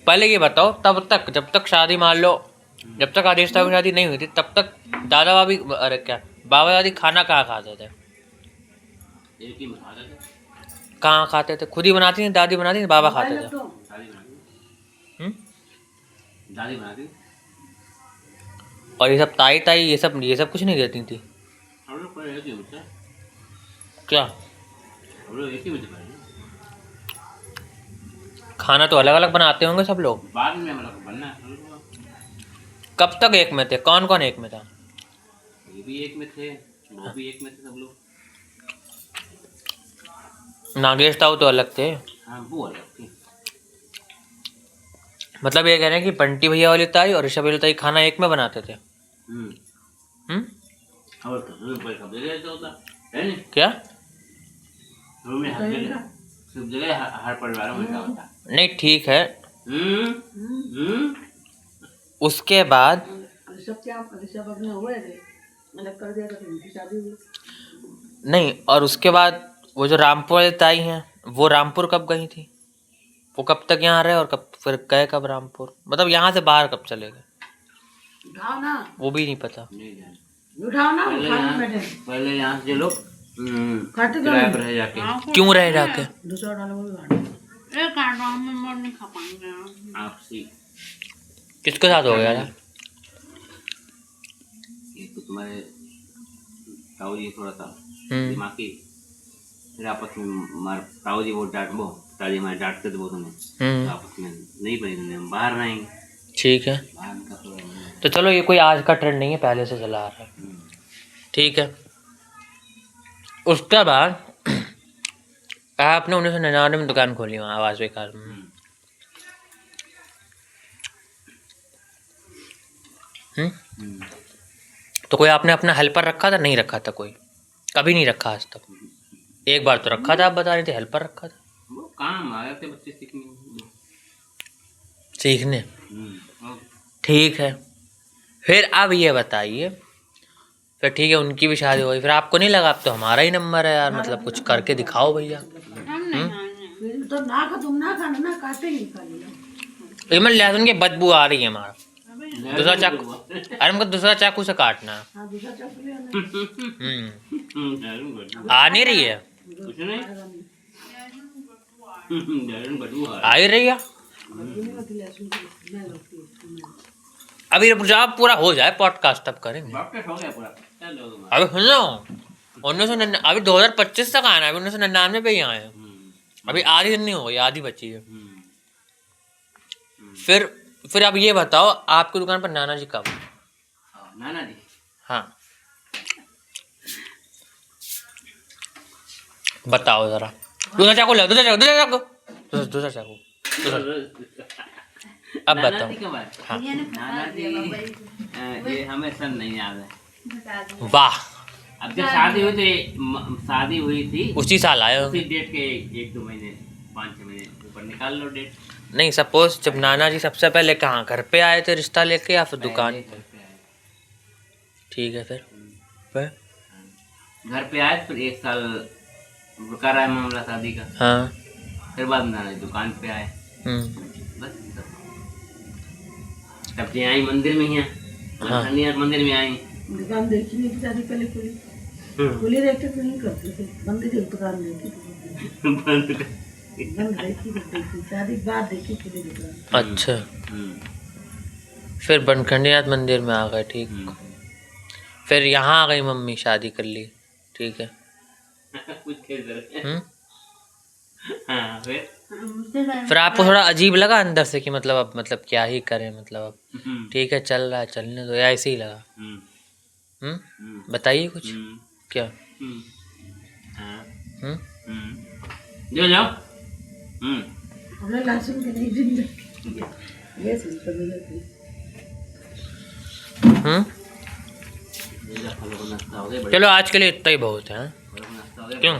S2: पहले ये बताओ, तब तक जब तक शादी मान लो, जब तक आदेश ताऊ की शादी नहीं हुई थी तब तक दादा भाभी, अरे क्या बाबा दादी खाना कहाँ खाते थे?
S1: एक ही में खाता था।
S2: कहाँ खाते थे? खुद ही बनाती थी दादी, बनाती थी बाबा खाते थे?
S1: दादी बनाती।
S2: हम्म?
S1: दादी बनाती।
S2: और ये सब ताई ताई ये सब कुछ नहीं देती थी
S1: हम लोग पहले एक ही में थे।
S2: क्या?
S1: हम लोग एक ही में थे पहले।
S2: खाना तो अलग अलग बनाते होंगे सब लोग?
S1: बाद में हम लोग बनना है।
S2: कब तक एक में थे? कौन कौन एक में था?
S1: ये भी एक में थे, वो भी एक में थे, सब लोग।
S2: नागेश ताऊ तो अलग थे।
S1: हाँ, वो अलग थी।
S2: मतलब ये कह रहे हैं कि बंटी भैया वाली ताई और ऋषभ वाली ताई खाना एक में बनाते थे?
S1: और तो कोई सब जगह ऐसा होता है नहीं
S2: क्या?
S1: रूम में हर जगह, सब जगह हर परिवार में ऐसा होता है।
S2: नहीं ठीक है। उसके बाद
S3: ऋषभ अपने हुए थे, मतलब कर दिया था, फिर उनकी शादी हुई।
S2: नहीं, और उसके बाद वो जो रामपुर वाली ताई हैं वो रामपुर कब गई थी? वो कब तक यहाँ रहे और कब फिर गए कब रामपुर? मतलब यहाँ से बाहर कब चले गए?
S3: उठाओ ना,
S2: वो भी नहीं पता।
S1: नहीं जाने।
S3: उठाओ ना,
S1: पहले यहाँ से लोग
S3: खाते
S1: किराए पर रह जाके।
S2: क्यों रहे जाके?
S3: दूसरा डालो वो गाड़ी। एक कांटो हम मोर नहीं खा पाएंगे।
S1: आपसी
S2: किसके साथ हो गया था?
S1: ये तो तुम्हारे ताऊ जी थोड़ा सा दिमागी, फिर आपस में मार ताऊ जी वो ताजी हमारे डांटते थे वो तुम्हें, तो आपस में नहीं बनी, हम बाहर रहेंगे।
S2: ठीक है,
S1: बाहर का थोड़ा
S2: तो चलो ये कोई आज का ट्रेंड नहीं है, पहले से चला आ रहा है। ठीक है। उसके बाद आपने 1999 में दुकान खोली वहाँ आवास विकास में। तो कोई आपने अपना हेल्पर रखा था? नहीं रखा था कोई? कभी नहीं रखा आज तक? एक बार तो रखा था, आप बता रहे थे हेल्पर रखा था।
S1: वो काम आए थे बच्चे
S2: सीखने। ठीक है, फिर अब ये बताइए, फिर ठीक है उनकी भी शादी हो गई, फिर आपको नहीं लगा अब तो हमारा ही नंबर है यार, मतलब कुछ करके दिखाओ भैया?
S3: तो ना का तुम ना खाना ना काटे नहीं खा लेना।
S2: इसमें लहसुन की बदबू आ रही है हमारा। दूसरा चाकू, अरे हमको दूसरा चाकू से काटना है।
S3: हाँ दूसरा चाकू ले आना।
S2: आ नहीं रही है,
S1: कुछ नहीं।
S2: आ ही रही है। अभी जब पूरा हो जाए पॉडकास्ट तब करेंगे।
S1: वापस हो गया पूरा। चलो
S2: अभी सुनो, 1999 अभी 2025 तक आना है, अभी 1999 पे ही आए हैं। अभी आधी दिन नहीं हो गई, आधी बची है। फिर अब ये बताओ, आपकी दुकान पर नाना जी कब?
S1: नाना जी,
S2: हाँ बताओ जरा। दूसरा चाकू लो, दूसरा चाकू, दूसरा चाकू, दूसरा चाकू। अब
S1: नाना
S2: बताओ।
S1: जी कब आए?
S2: हाँ।
S1: नाना जी ये हमें सन नहीं याद है।
S2: वाह,
S1: अब जब शादी हुई थी, शादी हुई थी
S2: उसी साल आए
S1: उसी
S2: होंगे।
S1: डेट के 1-2 महीने 5-6 महीने ऊपर निकाल लो डेट।
S2: नहीं, सपोज जब नाना जी सबसे पहले कहाँ घर पे आए थे रिश्ता लेके, या फिर दुकान
S1: पहले
S2: पे?
S1: घर पे आए।
S2: ठीक है फिर
S1: घर पे आए, फिर 1 साल रुका रहा है मामला शादी का।
S2: हाँ।
S1: फिर बाद में नाना जी दुकान पे आए। बस तब से आई मंदिर में ही हैं।
S2: हाँ।
S1: मंदिर में आई।
S3: दुकान देखी नहीं थी शादी पहले खुली, खुली रहती तो नहीं करते थे। बंद थी दुकान देखी थी,
S1: बंद कर।
S3: बंद देखी देखी शादी के बाद देखी खुली दुकान।
S2: अच्छा, फिर बनखंडीनाथ मंदिर में आ गए। ठीक, फिर यहाँ आ गई मम्मी, शादी कर ली। ठीक है।
S1: कुछ हाँ,
S2: फिर आपको थोड़ा अजीब लगा अंदर से कि मतलब अब मतलब क्या ही करें, मतलब अब ठीक है चल रहा है, चलने दो, या ऐसे ही लगा? बताइए कुछ। क्या?
S1: जो जाओ।
S3: हमने लहसुन के नहीं जिंदा ये सिंपल है।
S2: चलो आज के लिए इतना ही बहुत है। क्यों?